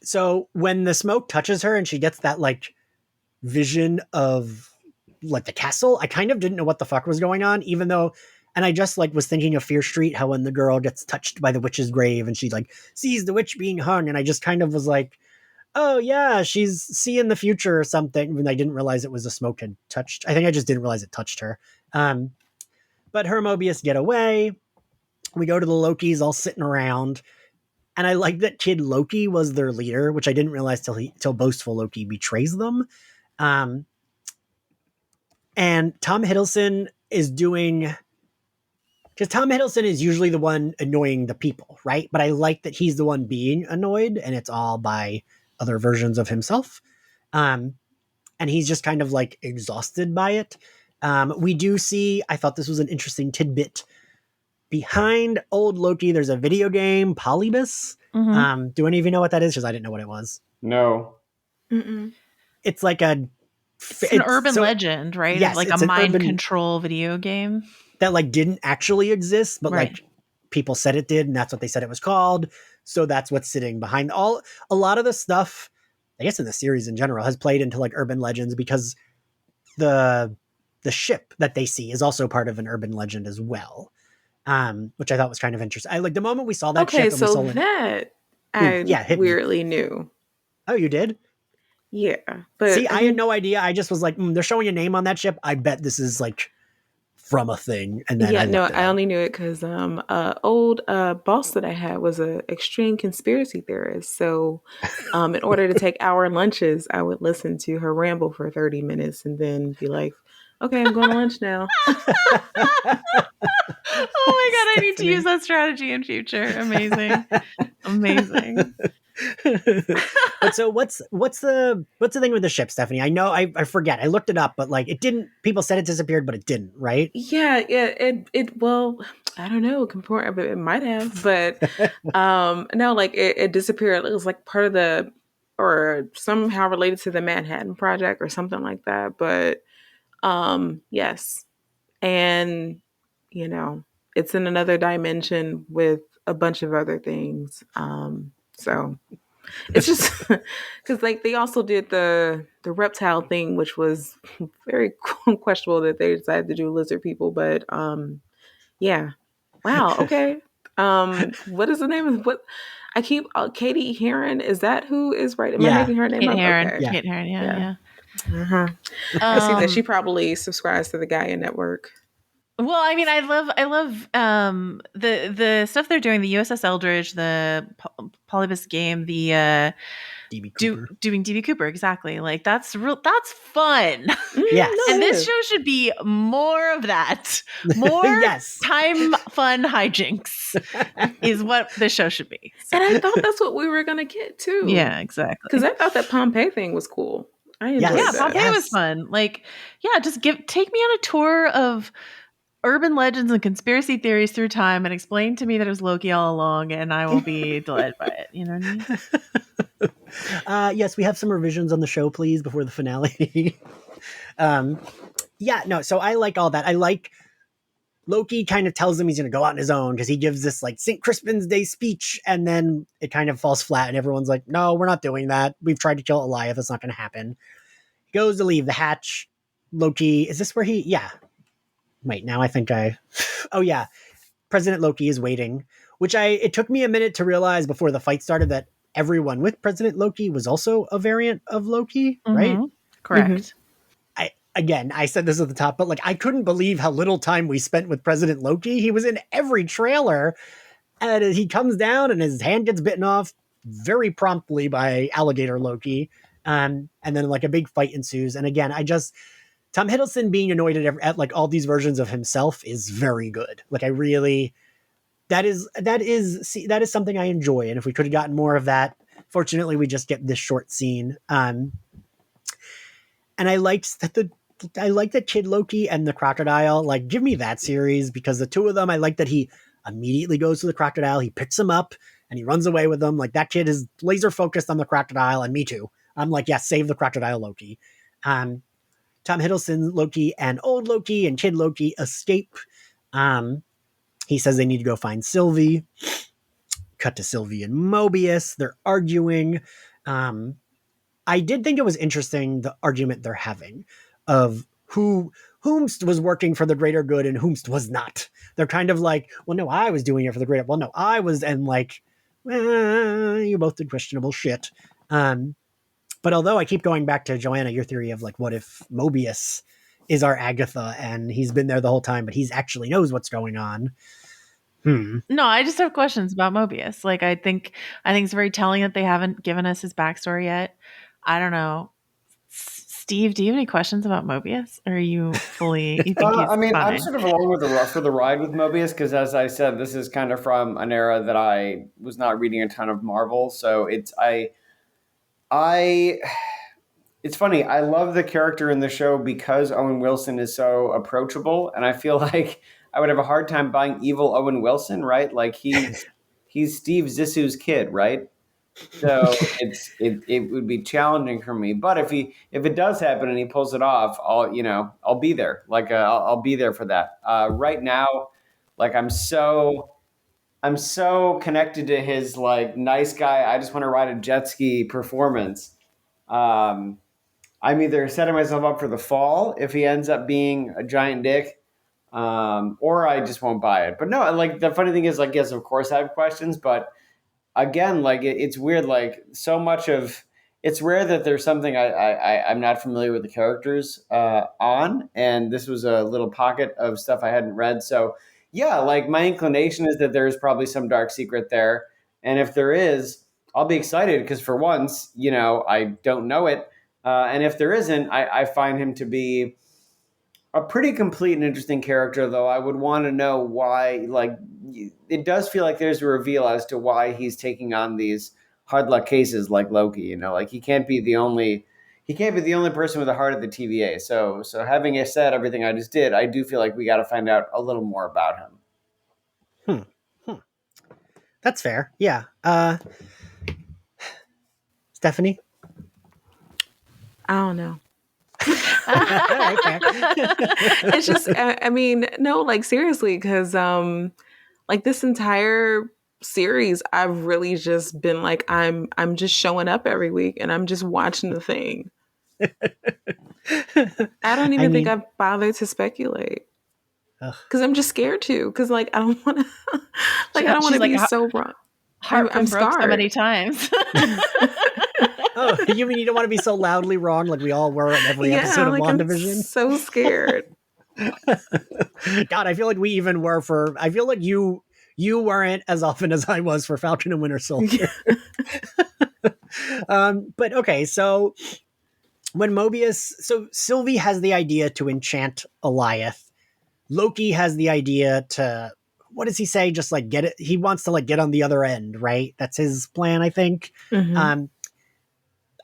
So when the smoke touches her and she gets that like vision of like the castle, I kind of didn't know what the fuck was going on, even though, and I just like was thinking of Fear Street, how when the girl gets touched by the witch's grave and she like sees the witch being hung, and I just kind of was like, oh yeah, she's seeing the future or something. And I didn't realize it was the smoke had touched. I think I just didn't realize it touched her. But her and Mobius get away. We go to the Lokis all sitting around. And I like that Kid Loki was their leader, which I didn't realize till boastful Loki betrays them. And Tom Hiddleston is doing, because Tom Hiddleston is usually the one annoying the people, right? But I like that he's the one being annoyed, and it's all by other versions of himself. And he's just kind of like exhausted by it. We do see, I thought this was an interesting tidbit. Behind old Loki, there's a video game, Polybus. Mm-hmm. Do any of you know what that is? Because I didn't know what it was. No. Mm-mm. It's like an urban legend, right? Yes, like a mind control video game that like didn't actually exist, but like people said it did, and that's what they said it was called. So that's what's sitting behind a lot of the stuff, I guess in the series in general, has played into like urban legends, because the ship that they see is also part of an urban legend as well. Which I thought was kind of interesting. I like the moment we saw that ship. Okay, so that I weirdly knew. Oh, you did? Yeah, but see, I had no idea. I just was like, they're showing a name on that ship. I bet this is like from a thing. And then I only knew it because old boss that I had was an extreme conspiracy theorist. So, in order to take our lunches, I would listen to her ramble for 30 minutes and then be like, okay, I'm going to lunch now. Oh my God, I need to use that strategy in future. Amazing. But so what's the thing with the ship, Stephanie? I know I forget. I looked it up, but like it didn't, people said it disappeared, but it didn't, right? Yeah, it well, I don't know, it might have, but no, like it disappeared. It was like part of the, or somehow related to the Manhattan Project or something like that. But yes. And you know, it's in another dimension with a bunch of other things. So it's just because like they also did the reptile thing, which was very questionable that they decided to do lizard people. But yeah, wow, okay. What is the name of what? I keep Katie Heron. Is that who is right? Am I making her name Kate up? Heron. Okay. Kate Heron. Yeah. Uh-huh. I see that she probably subscribes to the Gaia Network. Well, I mean, I love the stuff they're doing, the USS Eldridge, the Polybus game, the DB Cooper. Doing DB Cooper, exactly. Like that's fun. Yes. And this show should be more of that. More time fun hijinks is what this show should be. So. And I thought that's what we were gonna get too. Yeah, exactly. Because I thought that Pompeii thing was cool. I enjoyed that. Pompeii was fun. Like, just take me on a tour of urban legends and conspiracy theories through time and explain to me that it was Loki all along, and I will be delighted by it. You know what I mean? Yes, we have some revisions on the show, please, before the finale. So I like all that. I like Loki kind of tells him he's going to go out on his own because he gives this like St. Crispin's Day speech, and then it kind of falls flat and everyone's like, no, we're not doing that. We've tried to kill Eliath. That's not going to happen. He goes to leave the hatch. Loki, is this where wait, now I think President Loki is waiting, which it took me a minute to realize before the fight started that everyone with President Loki was also a variant of Loki, right? Correct. Mm-hmm. again, I said this at the top, but like I couldn't believe how little time we spent with President Loki. He was in every trailer, and he comes down and his hand gets bitten off very promptly by alligator Loki. And then like a big fight ensues. And again, Tom Hiddleston being annoyed at like all these versions of himself is very good. Like I really, that is something I enjoy. And if we could have gotten more of that, fortunately we just get this short scene. And I liked that Kid Loki and the crocodile, like give me that series, because the two of them, I like that he immediately goes to the crocodile, he picks him up and he runs away with them. Like that kid is laser focused on the crocodile, and me too. I'm like, yeah, save the crocodile Loki. Tom Hiddleston Loki and old Loki and Kid Loki escape. He says they need to go find Sylvie. Cut to Sylvie and Mobius. They're arguing. I did think it was interesting, the argument they're having of whomst was working for the greater good and whomst was not. They're kind of like, well, no, I was doing it for the greater. Well, no, I was, and like, you both did questionable shit. But although I keep going back to Joanna, your theory of like, what if Mobius is our Agatha and he's been there the whole time, but he's actually knows what's going on. No, I just have questions about Mobius. Like, I think it's very telling that they haven't given us his backstory yet. I don't know. Steve, do you have any questions about Mobius? Or are you fully? You think he's I mean, fine? I'm sort of along with for the ride with Mobius because, as I said, this is kind of from an era that I was not reading a ton of Marvel. So it's funny. I love the character in the show because Owen Wilson is so approachable, and I feel like I would have a hard time buying evil Owen Wilson, right? Like he's Steve Zissou's kid, right? So it would be challenging for me. But if it does happen and he pulls it off, I'll be there. Like I'll be there for that. Right now, like I'm so connected to his like nice guy, I just want to ride a jet ski performance. I'm either setting myself up for the fall if he ends up being a giant dick, or I just won't buy it. But no, like the funny thing is, like, yes, of course I have questions, but again, like it's weird. Like so much of it's rare that there's something I'm not familiar with the characters on, and this was a little pocket of stuff I hadn't read. So yeah, like my inclination is that there is probably some dark secret there, and if there is, I'll be excited because for once, I don't know it, and if there isn't, I find him to be a pretty complete and interesting character, though I would want to know why, like, it does feel like there's a reveal as to why he's taking on these hard luck cases like Loki, like he can't be the only person with a heart at the TVA. So having said everything I just did, I do feel like we got to find out a little more about him. That's fair. Yeah. Stephanie? I don't know. It's just, I mean, no, like seriously, because like this entire series, I've really just been like, I'm just showing up every week and I'm just watching the thing. I don't even think I've bothered to speculate because I'm just scared to. Because like I don't want to, like I don't want to be so wrong. I'm scarred so many times. Oh, you mean you don't want to be so loudly wrong like we all were in every episode of WandaVision? I'm so scared. God, I feel like we even were I feel like you weren't as often as I was for Falcon and Winter Soldier. But okay, so when Sylvie has the idea to enchant Eliath. Loki has the idea to, what does he say? Just like get it. He wants to like get on the other end, right? That's his plan, I think. Mm-hmm.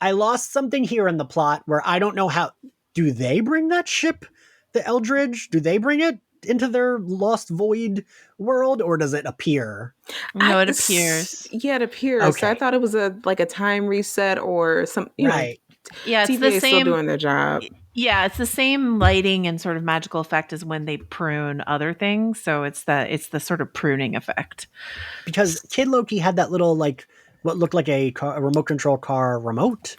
I lost something here in the plot where I don't know how, do they bring that ship, the Eldridge? Do they bring it into their Lost Void world, or does it appear? No, it appears. Yeah, it appears. Okay. I thought it was a time reset or some, right. Yeah, it's TVA the same. Still doing their job. Yeah, it's the same lighting and sort of magical effect as when they prune other things. So it's the sort of pruning effect. Because Kid Loki had that little like what looked like a remote control car remote.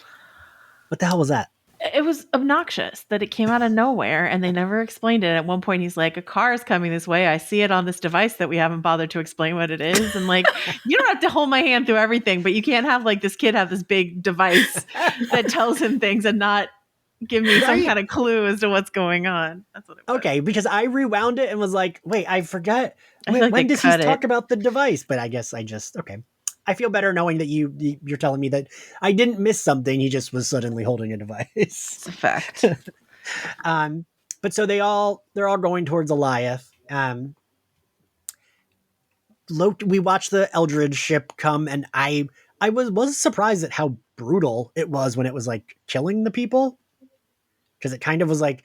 What the hell was that? It was obnoxious that it came out of nowhere and they never explained it. At one point he's like, a car is coming this way. I see it on this device that we haven't bothered to explain what it is. And like, you don't have to hold my hand through everything, but you can't have like this kid have this big device that tells him things and not give me some kind of clue as to what's going on. That's what it was. Okay, because I rewound it and was like, wait, I forgot. When does he talk about the device? But I guess okay. I feel better knowing that you're telling me that I didn't miss something. He just was suddenly holding a device. It's a fact. But so they're all going towards Eliath. We watched the Eldridge ship come, and I was surprised at how brutal it was when it was like killing the people, because it kind of was like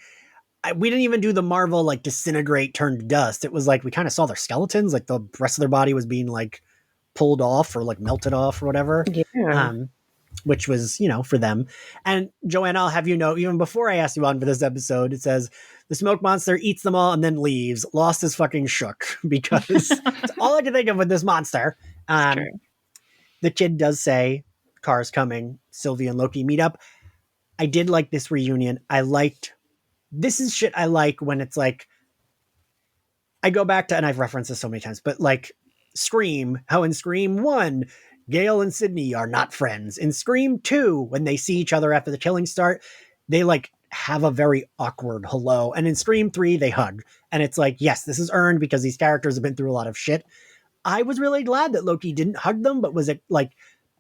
we didn't even do the Marvel like disintegrate, turn to dust. It was like we kind of saw their skeletons, like the rest of their body was being like pulled off or like melted off or whatever. Yeah. Which was, for them. And Joanna, I'll have you know, even before I asked you on for this episode, it says the smoke monster eats them all and then leaves. Lost is fucking shook, because it's all I can think of with this monster. The kid does say car's coming. Sylvie and Loki meet up. I did like this reunion. This is shit I like when it's like, I go back to, and I've referenced this so many times, but like Scream, how in Scream 1, Gale and Sydney are not friends. In Scream 2, when they see each other after the killings start, they like have a very awkward hello. And in Scream 3, they hug. And it's like, yes, this is earned because these characters have been through a lot of shit. I was really glad that Loki didn't hug them, but was like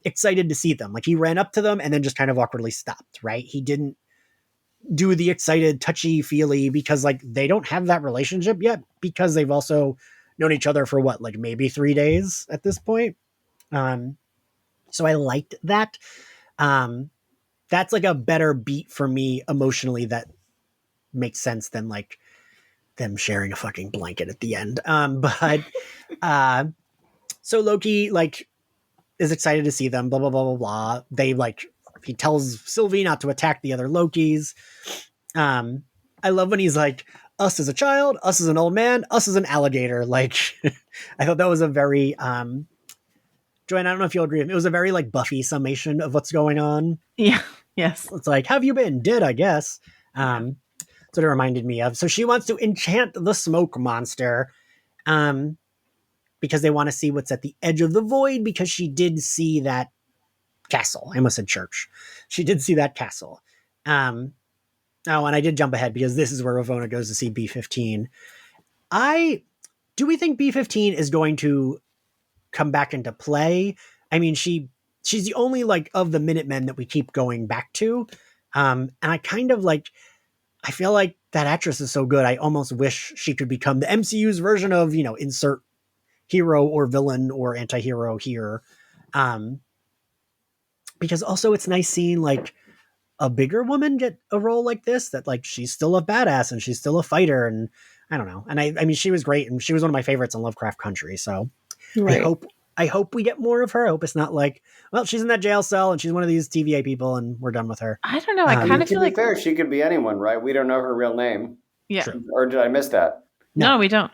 excited to see them. Like he ran up to them and then just kind of awkwardly stopped, right? He didn't do the excited, touchy feely, because like they don't have that relationship yet, because they've also known each other for what, like maybe 3 days at this point. So I liked that. That's like a better beat for me emotionally that makes sense than like them sharing a fucking blanket at the end. So Loki like is excited to see them, blah, blah, blah, blah, blah. They like, he tells Sylvie not to attack the other Lokis. I love when he's like, us as a child, us as an old man, us as an alligator. Like, I thought that was a very, Joanne, I don't know if you'll agree with me. It was a very like Buffy summation of what's going on. Yeah. Yes. It's like, have you been dead? I guess. So it reminded me of. So she wants to enchant the smoke monster, because they want to see what's at the edge of the void. Because she did see that castle. I almost said church. She did see that castle. And I did jump ahead because this is where Ravonna goes to see B-15. Do we think B-15 is going to come back into play? I mean, she's the only like of the Minutemen that we keep going back to. And I kind of like, I feel like that actress is so good. I almost wish she could become the MCU's version of, insert hero or villain or anti-hero here. Because also it's nice seeing like a bigger woman get a role like this, that like she's still a badass and she's still a fighter, and I don't know. And I mean, she was great, and she was one of my favorites in Lovecraft Country. So right. I hope we get more of her. I hope it's not like, well, she's in that jail cell and she's one of these TVA people and we're done with her. I don't know. I kind of feel like fair, she could be anyone, right? We don't know her real name. Yeah. Or did I miss that? No, we don't.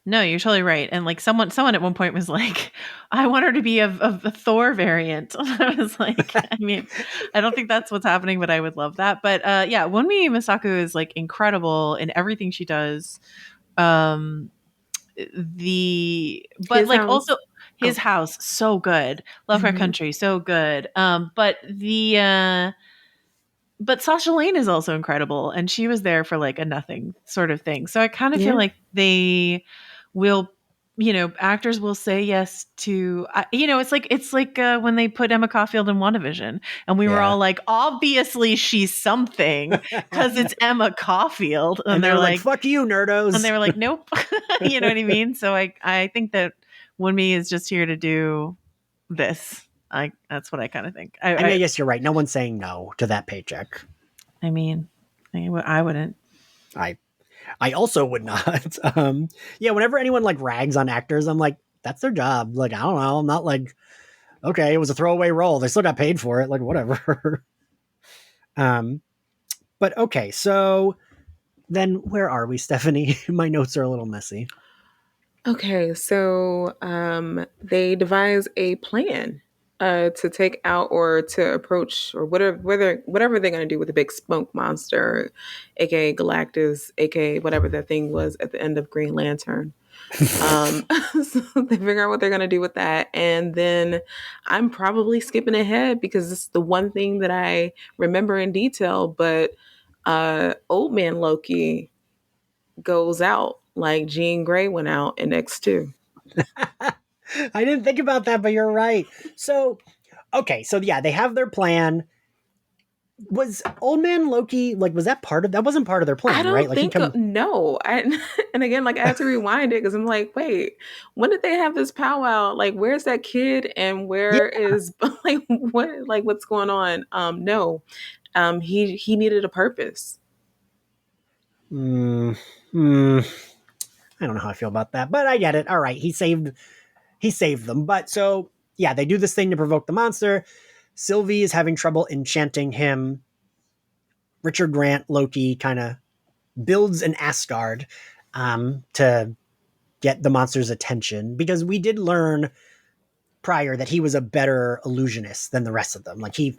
No, you're totally right. And like someone at one point was like, I want her to be of a Thor variant. And I was like, I mean, I don't think that's what's happening, but I would love that. But yeah, Wunmi Masaku is like incredible in everything she does. But also his house, so good. Lovecraft Country, so good. But Sasha Lane is also incredible, and she was there for like a nothing sort of thing. So I kind of feel like they will, actors will say yes to, it's like when they put Emma Caulfield in WandaVision, and we were all like, obviously she's something because it's Emma Caulfield, and they're like, fuck you, nerdos, and they were like, nope, you know what I mean? So I think that Wunmi is just here to do this. That's what I kind of think. I guess you're right. No one's saying no to that paycheck. I mean, I wouldn't. I also would not. Whenever anyone like rags on actors, I'm like, that's their job. Like, I don't know. I'm not like, okay, it was a throwaway role. They still got paid for it. Like, whatever. But okay, so then where are we, Stephanie? My notes are a little messy. Okay, so they devise a plan to take out or to approach or whatever they're going to do with the big smoke monster, aka Galactus, aka whatever that thing was at the end of Green Lantern. So they figure out what they're going to do with that. And then I'm probably skipping ahead because it's the one thing that I remember in detail. But Old Man Loki goes out like Jean Grey went out in X2. I didn't think about that, but you're right. So, okay. So, yeah, they have their plan. Was Old Man Loki, like, was that part of that? Wasn't part of their plan, I don't right? Like, think no. And again, like I had to rewind it because I'm like, wait, when did they have this powwow? Like, where's that kid and where is like what's going on? No. He needed a purpose. I don't know how I feel about that, but I get it. All right, he saved them. But so yeah, they do this thing to provoke the monster. Sylvie is having trouble enchanting him. Richard Grant, Loki, kind of builds an Asgard to get the monster's attention, because we did learn prior that he was a better illusionist than the rest of them. Like he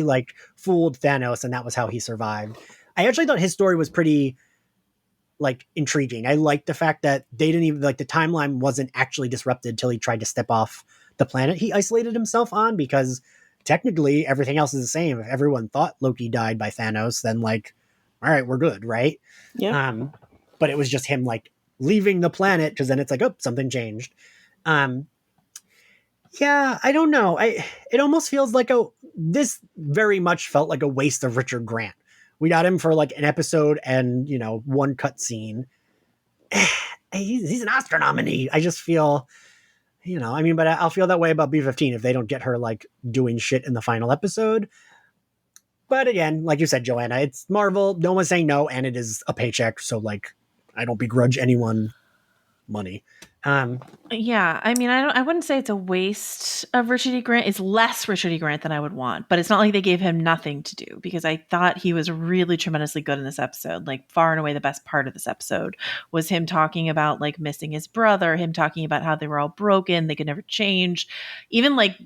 like fooled Thanos, and that was how he survived. I actually thought his story was pretty like intriguing. I liked the fact that they didn't even like the timeline wasn't actually disrupted till he tried to step off the planet he isolated himself on, because technically everything else is the same. If everyone thought Loki died by Thanos, then like, all right, we're good, right? Yeah. But it was just him like leaving the planet, because then it's like, oh, something changed. Yeah, I don't know. It almost feels like this very much felt like a waste of Richard Grant. We got him for like an episode and, one cut scene. He's an Oscar nominee. I just feel, but I'll feel that way about B-15 if they don't get her like doing shit in the final episode. But again, like you said, Joanna, it's Marvel. No one's saying no, and it is a paycheck. So like, I don't begrudge anyone money. Yeah, I mean, I wouldn't say it's a waste of Richard E. Grant. It's less Richard E. Grant than I would want, but it's not like they gave him nothing to do, because I thought he was really tremendously good in this episode. Like far and away the best part of this episode was him talking about like missing his brother, him talking about how they were all broken, they could never change, even like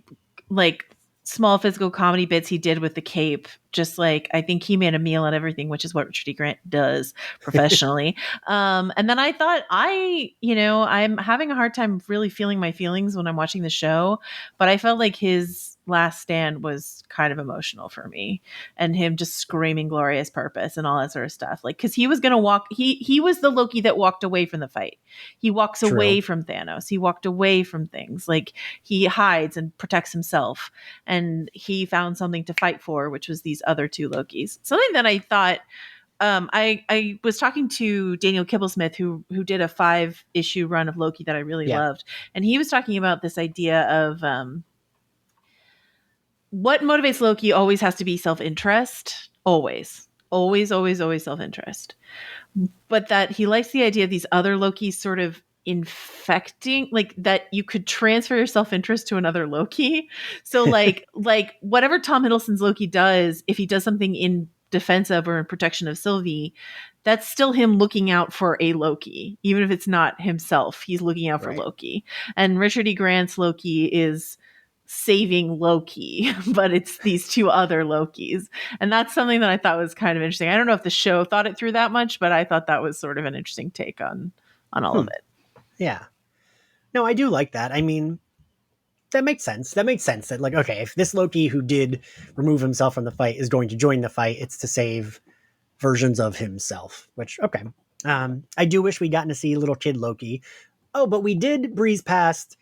small physical comedy bits he did with the cape. Just like, I think he made a meal out of everything, which is what Richard E. Grant does professionally. And then I thought I'm having a hard time really feeling my feelings when I'm watching the show, but I felt like his last stand was kind of emotional for me, and him just screaming glorious purpose and all that sort of stuff. Like, cause he was going to walk, he was the Loki that walked away from the fight. He walks True. away from Thanos. He walked away from things. Like he hides and protects himself, and he found something to fight for, which was these other two Lokis. Something that I thought, I was talking to Daniel Kibblesmith, who did a 5-issue run of Loki that I really loved, and he was talking about this idea of what motivates Loki always has to be self-interest, always self-interest, but that he likes the idea of these other Lokis sort of infecting, like that you could transfer your self-interest to another Loki. So like whatever Tom Hiddleston's Loki does, if he does something in defense of or in protection of Sylvie, that's still him looking out for a Loki, even if it's not himself. He's looking out for Loki. And Richard E. Grant's Loki is saving Loki, but it's these two other Lokis. And that's something that I thought was kind of interesting. I don't know if the show thought it through that much, but I thought that was sort of an interesting take on all of it. Yeah. No, I do like that. I mean, that makes sense. That makes sense that like, okay, if this Loki who did remove himself from the fight is going to join the fight, it's to save versions of himself, which, okay. I do wish we'd gotten to see little kid Loki. Oh, but we did breeze past.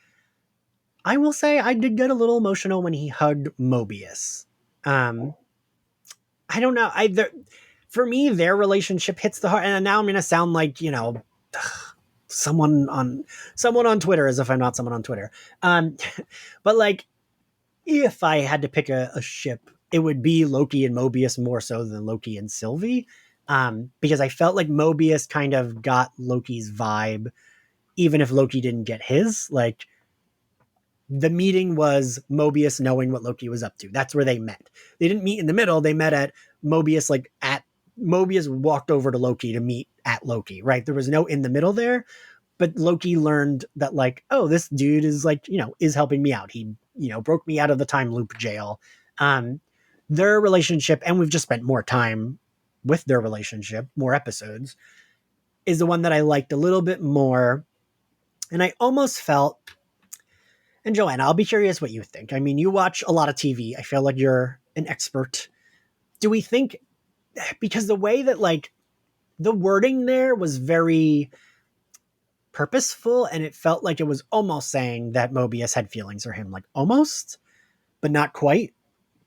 I will say I did get a little emotional when he hugged Mobius. I don't know. For me, their relationship hits the heart. And now I'm going to sound like, someone on Twitter, as if I'm not someone on Twitter. But like, if I had to pick a ship, it would be Loki and Mobius more so than Loki and Sylvie. Because I felt like Mobius kind of got Loki's vibe, even if Loki didn't get his. Like, the meeting was Mobius knowing what Loki was up to. That's where they met. They didn't meet in the middle. They met at Mobius, Mobius walked over to Loki to meet at Loki, right? There was no in the middle there, but Loki learned that like, oh, this dude is like, is helping me out. He, broke me out of the time loop jail. Their relationship, and we've just spent more time with their relationship, more episodes, is the one that I liked a little bit more. And I almost felt, and Joanna, I'll be curious what you think. I mean, you watch a lot of TV. I feel like you're an expert. Do we think, because the way that like the wording there was very purposeful, and it felt like it was almost saying that Mobius had feelings for him, like almost, but not quite.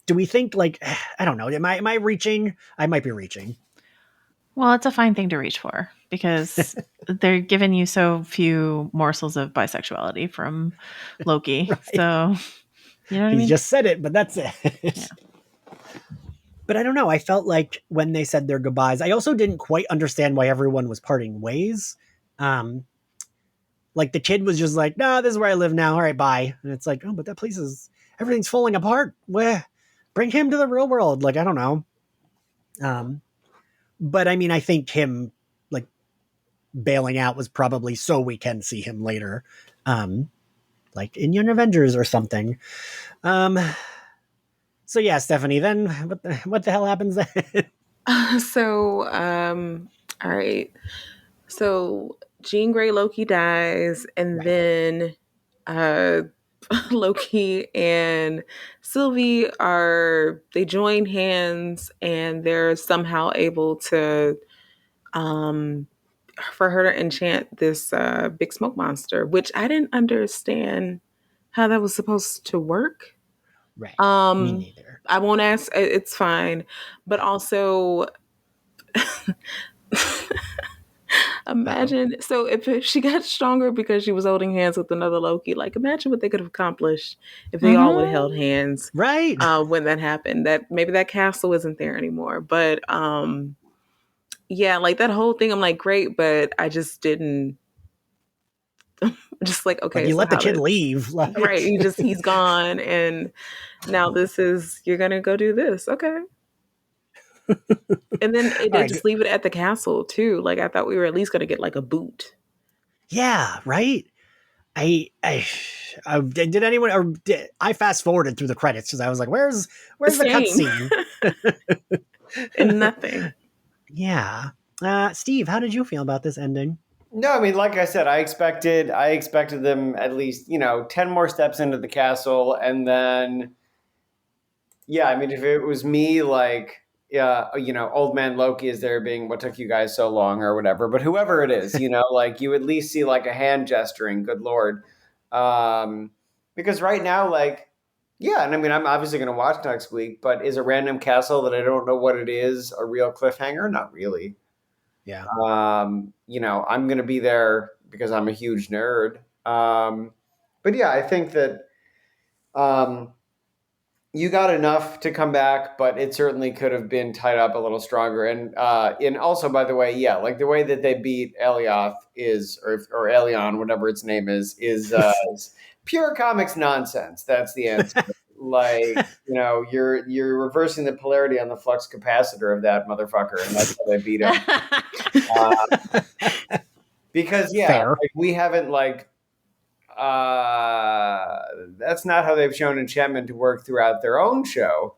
Do we think like, I don't know, am I reaching? I might be reaching. Well, it's a fine thing to reach for because they're giving you so few morsels of bisexuality from Loki. Right. So, you know what I mean? He just said it, but that's it. Yeah. But I don't know. I felt like when they said their goodbyes, I also didn't quite understand why everyone was parting ways. Like the kid was just like, "No, this is where I live now. All right, bye." And it's like, "Oh, but that place is, everything's falling apart. Where, bring him to the real world." Like, I don't know. But I mean, I think him like bailing out was probably so we can see him later, like in Young Avengers or something. So yeah, Stephanie, then what the hell happens then? All right. So Jean Grey Loki dies, and right. Then Loki and Sylvie they join hands, and they're somehow able to for her to enchant this big smoke monster, which I didn't understand how that was supposed to work. Right. Me neither. I won't ask. It's fine. But also, imagine. So if she got stronger because she was holding hands with another Loki, like imagine what they could have accomplished if they all would have held hands. Right. When that happened, that maybe that castle isn't there anymore. But yeah, like that whole thing, I'm like, great, but I just didn't. Just like, okay, like you let the kid leave, like... right? He's gone, and now you're gonna go do this, okay? And then they just leave it at the castle too. Like I thought we were at least gonna get like a boot. Yeah, right. I did anyone or I fast forwarded through the credits because I was like, where's the cutscene? And nothing. Yeah. Steve, how did you feel about this ending? No, I mean, like I said, I expected them at least, 10 more steps into the castle. And then, yeah, I mean, if it was me, like, old man Loki is there being, what took you guys so long or whatever, but whoever it is, like you at least see like a hand gesturing, good Lord. Because right now, like, yeah, and I mean, I'm obviously going to watch next week, but is a random castle that I don't know what it is a real cliffhanger? Not really. Yeah. I'm going to be there because I'm a huge nerd. But yeah, I think that you got enough to come back, but it certainly could have been tied up a little stronger. And also, by the way, yeah, like the way that they beat Elioth or Elion, whatever its name is pure comics nonsense. That's the answer. Like, you're reversing the polarity on the flux capacitor of that motherfucker, and that's how they beat him. Because like, we haven't that's not how they've shown enchantment to work throughout their own show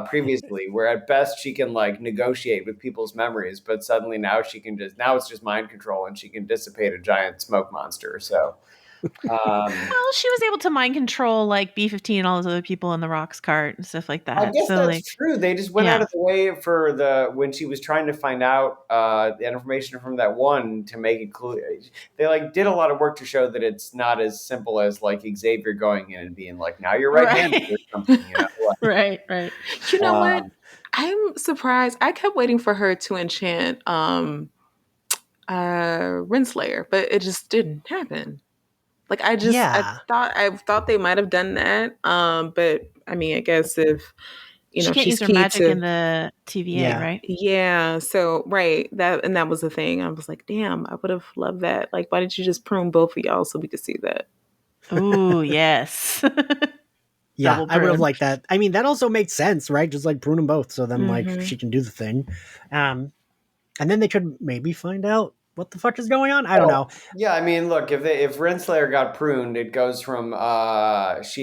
previously, where at best she can like negotiate with people's memories, but suddenly now it's just mind control and she can dissipate a giant smoke monster. So well, she was able to mind control like B-15 and all those other people in the Rocks cart and stuff like that. I guess that's true. They just went out of the way for when she was trying to find out the information from that one to make it clear. They like did a lot of work to show that it's not as simple as like Xavier going in and being like, now you're right-handed or something. Right. You know what? I'm surprised. I kept waiting for her to enchant Renslayer, but it just didn't happen. Like I thought they might have done that. But I mean, I guess if she can't use her magic in the TVA, right? Yeah. So that was the thing. I was like, damn, I would have loved that. Like, why didn't you just prune both of y'all so we could see that? Oh yes. Yeah, I would have liked that. I mean, that also makes sense, right? Just like prune them both, so then like she can do the thing, and then they could maybe find out what the fuck is going on? I don't know. Yeah, I mean, look, if Renslayer got pruned, it goes from it's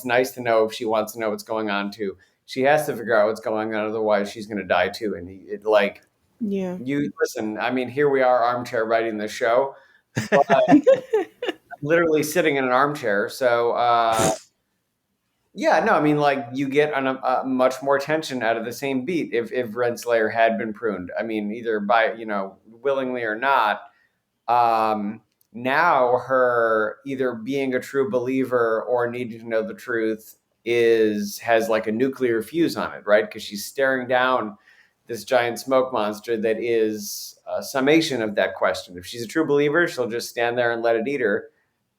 nice to know if she wants to know what's going on too. She has to figure out what's going on, otherwise she's going to die too. And you listen. I mean, here we are, armchair writing the show. but I'm literally sitting in an armchair. So, yeah, no, I mean, like you get much more tension out of the same beat if Renslayer had been pruned. I mean, either by willingly or not. Now her either being a true believer or needing to know the truth has like a nuclear fuse on it, right? Because she's staring down this giant smoke monster that is a summation of that question. If she's a true believer, she'll just stand there and let it eat her.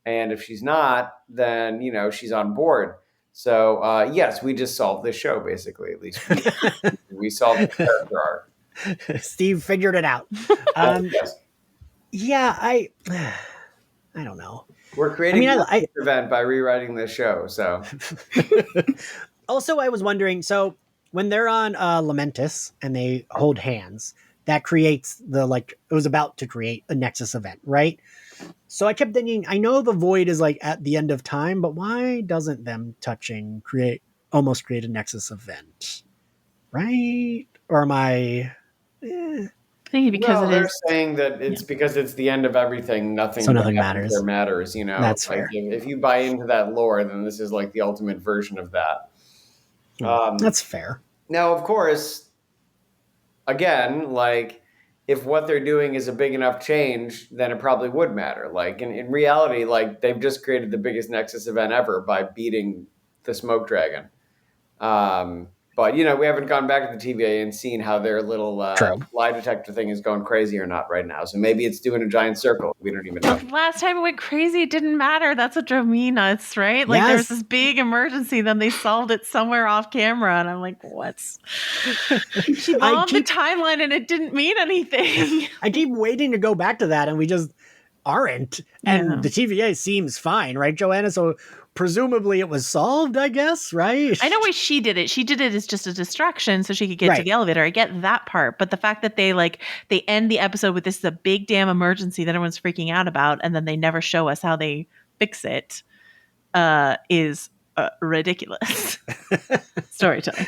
And if she's not, then she's on board. So yes, we just solved this show basically. At least we solved the character arc. Steve figured it out. Yes. Yeah, I don't know. We're creating an event by rewriting this show. So also, I was wondering. So when they're on Lamentus and they hold hands, that creates it was about to create a Nexus event, right? So I kept thinking, I know the void is like at the end of time, but why doesn't them touching almost create a Nexus event, right? Or am I? I think because they're saying that it's because it's the end of everything. Nothing matters. There matters. That's fair. If you buy into that lore, then this is like the ultimate version of that. That's fair. Now, of course, again, like if what they're doing is a big enough change, then it probably would matter. Like in reality, like they've just created the biggest Nexus event ever by beating the Smoke Dragon. But we haven't gone back to the TVA and seen how their little lie detector thing is going crazy or not right now. So maybe it's doing a giant circle. We don't even know. Last time it went crazy, it didn't matter. That's what drove me nuts, right? Like there was this big emergency, then they solved it somewhere off camera, and I'm like, what? She bombed the timeline, and it didn't mean anything. I keep waiting to go back to that, and we just aren't. And the TVA seems fine, right, Joanna? So presumably it was solved, I guess, right? I know why she did it. She did it as just a distraction so she could get to the elevator. I get that part. But the fact that they end the episode with this is a big damn emergency that everyone's freaking out about, and then they never show us how they fix it is ridiculous. Storytelling.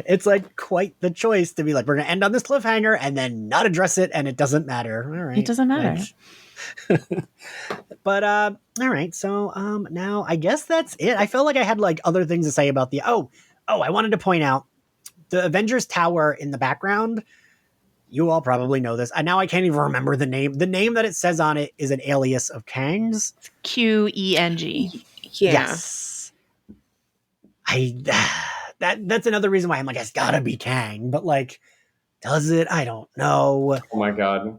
It's like quite the choice to be like, we're going to end on this cliffhanger and then not address it, and it doesn't matter. All right. It doesn't matter. But all right, so now I guess that's it. I felt like I had like other things to say about the I wanted to point out the Avengers Tower in the background. You all probably know this. Now I can't even remember the name. The name that it says on it is an alias of Kang's. Qeng. Yeah. Yes. That's another reason why I'm like, it's gotta be Kang, but like, does it? I don't know. Oh my god.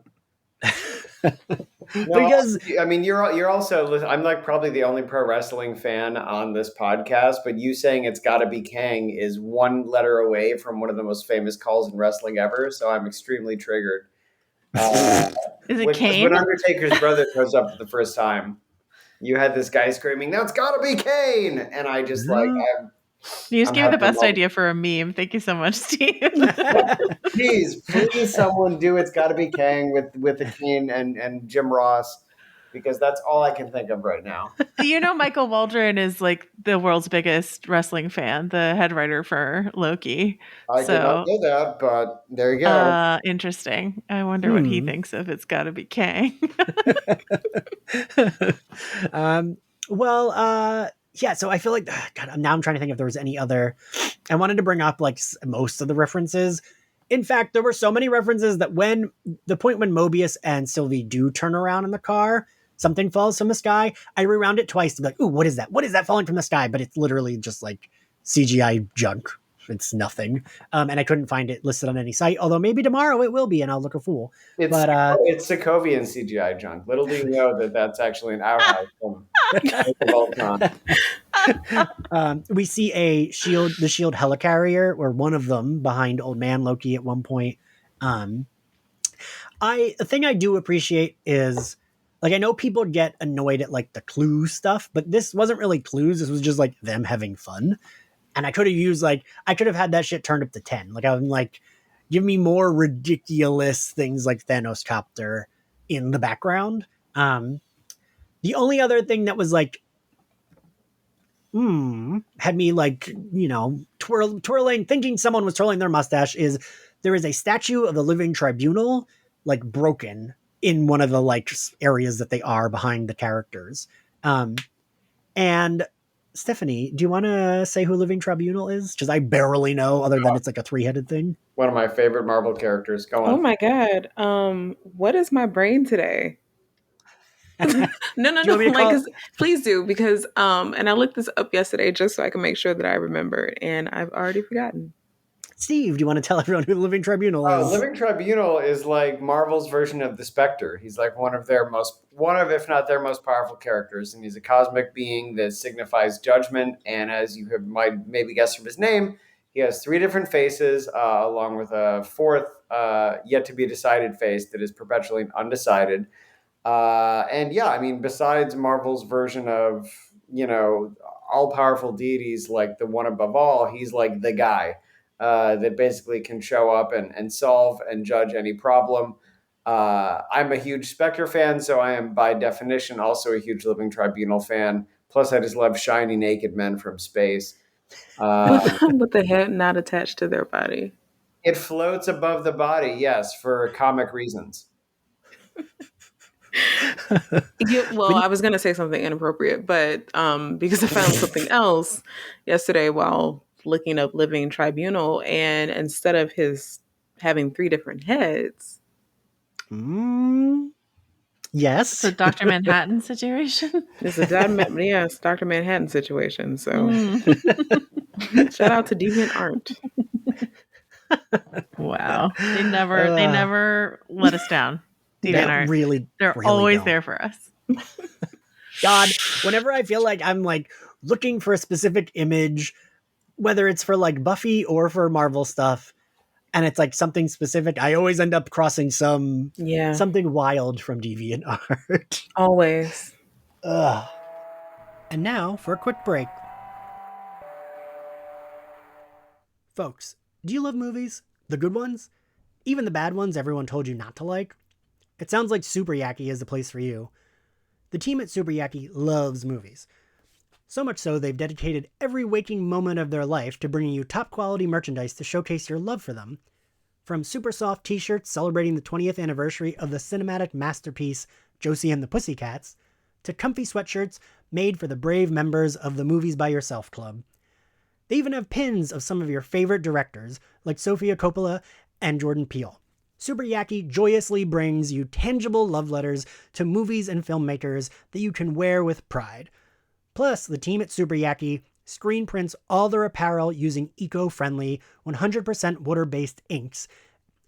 Because I mean, you're also, I'm like probably the only pro wrestling fan on this podcast, but you saying it's got to be Kang is one letter away from one of the most famous calls in wrestling ever. So I'm extremely triggered. Is it Kane? When Undertaker's brother shows up for the first time, you had this guy screaming, "Now it's got to be Kane!" And I just you just gave me the best idea for a meme. Thank you so much, Steve. please, someone do It's Gotta Be Kang with the Kane and Jim Ross, because that's all I can think of right now. Michael Waldron is like the world's biggest wrestling fan, the head writer for Loki. I did not know that, but there you go. Interesting. I wonder what he thinks of It's Gotta Be Kang. Yeah, so I feel like, God, now I'm trying to think if there was any other. I wanted to bring up like most of the references. In fact, there were so many references that when the point when Mobius and Sylvie do turn around in the car, something falls from the sky. I rewound it twice to be like, ooh, what is that? What is that falling from the sky? But it's literally just like CGI junk. It's nothing. And I couldn't find it listed on any site, although maybe tomorrow it will be and I'll look a fool. It's Sokovian CGI junk. Little do you know that's actually an outhouse from we see the shield helicarrier, or one of them, behind Old Man Loki at one point. The thing I do appreciate is, like, I know people get annoyed at like the clue stuff, but this wasn't really clues. This was just like them having fun. And I could have had that shit turned up to 10. Like, I'm like, give me more ridiculous things like Thanos Copter in the background. The only other thing that was like, had me like, twirling, thinking someone was twirling their mustache, is there is a statue of the Living Tribunal, like broken in one of the like areas that they are behind the characters. And Stephanie, do you want to say who Living Tribunal is? Because I barely know, other than it's like a 3-headed thing. One of my favorite Marvel characters. Go on. Oh my god. What is my brain today? No. Like, please do, because and I looked this up yesterday just so I can make sure that I remember, and I've already forgotten. Steve, do you want to tell everyone who the Living Tribunal is? Living Tribunal is like Marvel's version of the Spectre. He's like one of, if not their most powerful characters, and he's a cosmic being that signifies judgment. And as you might maybe guess from his name, he has 3 different faces, along with a 4th yet to be decided face that is perpetually undecided. And yeah, I mean, besides Marvel's version of, all powerful deities like the one above all, he's like the guy that basically can show up and solve and judge any problem. I'm a huge Spectre fan, so I am by definition also a huge Living Tribunal fan. Plus, I just love shiny naked men from space. With the head not attached to their body. It floats above the body, yes, for comic reasons. Well, I was going to say something inappropriate, but because I found something else yesterday while looking up Living Tribunal, and instead of his having 3 different heads. Yes. It's a Dr. Manhattan situation. It's a Dr. Manhattan situation. So shout out to DeviantArt. Wow. They never let us down. DeviantArt. They're really always there for us. God, whenever I feel like I'm like looking for a specific image, whether it's for like Buffy or for Marvel stuff, and it's like something specific, I always end up crossing something wild from DeviantArt. Always. Ugh. And now for a quick break. Folks, do you love movies? The good ones? Even the bad ones everyone told you not to like? It sounds like Super Yaki is the place for you. The team at Super Yaki loves movies. So much so, they've dedicated every waking moment of their life to bringing you top quality merchandise to showcase your love for them. From super soft t-shirts celebrating the 20th anniversary of the cinematic masterpiece Josie and the Pussycats, to comfy sweatshirts made for the brave members of the Movies by Yourself Club. They even have pins of some of your favorite directors, like Sofia Coppola and Jordan Peele. Super Yaki joyously brings you tangible love letters to movies and filmmakers that you can wear with pride. Plus, the team at Super Yaki screen prints all their apparel using eco-friendly, 100% water-based inks,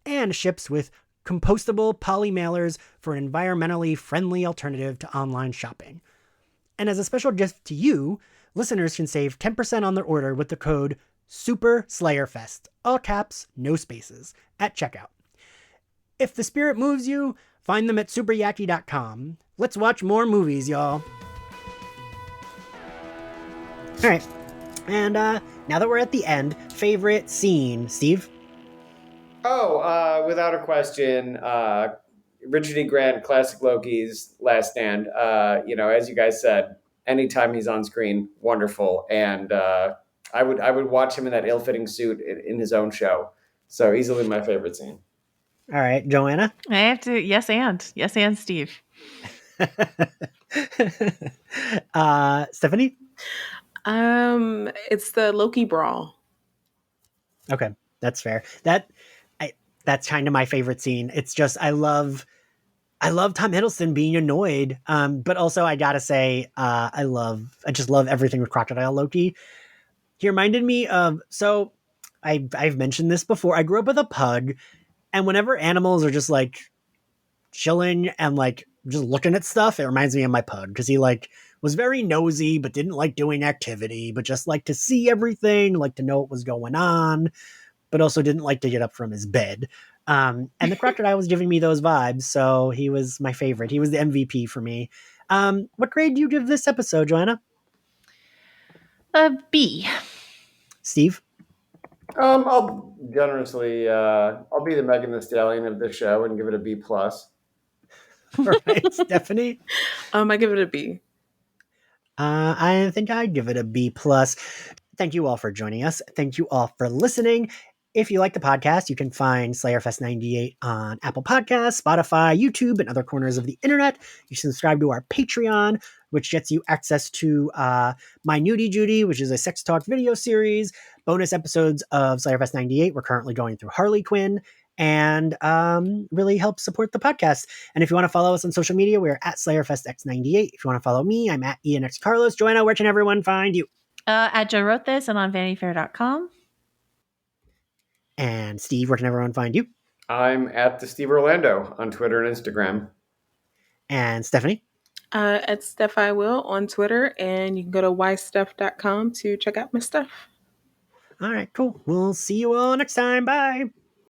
and ships with compostable poly mailers for an environmentally friendly alternative to online shopping. And as a special gift to you, listeners can save 10% on their order with the code SUPERSlayerFest, all caps, no spaces, at checkout. If the spirit moves you, find them at superyaki.com. Let's watch more movies, y'all. All right, and now that we're at the end, favorite scene, Steve? Without a question, Richard E. Grant, classic Loki's Last Stand. As you guys said, anytime he's on screen, wonderful, and I would watch him in that ill-fitting suit in his own show. So easily my favorite scene. All right, Joanna? I have to, yes and Steve. Stephanie? It's the Loki brawl. Okay, that's fair. That's kind of my favorite scene. It's just I love Tom Hiddleston being annoyed, but also I gotta say I just love everything with Crocodile Loki. He reminded me of, so I've mentioned this before. I grew up with a pug, and whenever animals are just like chilling and like just looking at stuff, it reminds me of my pug, because he like was very nosy but didn't like doing activity, but just like to see everything, like to know what was going on, but also didn't like to get up from his bed. And the crocodile was giving me those vibes, so he was my favorite. He was the MVP for me. What grade do you give this episode, Joanna? A B. Steve? I'll generously, I'll be the Megan Thee Stallion of this show and give it a B+. All right, Stephanie? I give it a B. I think I'd give it a B+. Thank you all for joining us. Thank you all for listening. If you like the podcast, you can find Slayerfest 98 on Apple Podcasts, Spotify, YouTube, and other corners of the internet. You can subscribe to our Patreon, which gets you access to My Nudie Judy, which is a sex talk video series, bonus episodes of Slayerfest 98. We're currently going through Harley Quinn, and really help support the podcast. And if you want to follow us on social media, we're at SlayerFestX98. If you want to follow me, I'm at ENX Carlos. Joanna, where can everyone find you? At Joe Wrote This and on VanityFair.com. And Steve, where can everyone find you? I'm at the Steve Orlando on Twitter and Instagram. And Stephanie? At Steph I Will on Twitter, and you can go to whystuff.com to check out my stuff. All right, cool. We'll see you all next time. Bye.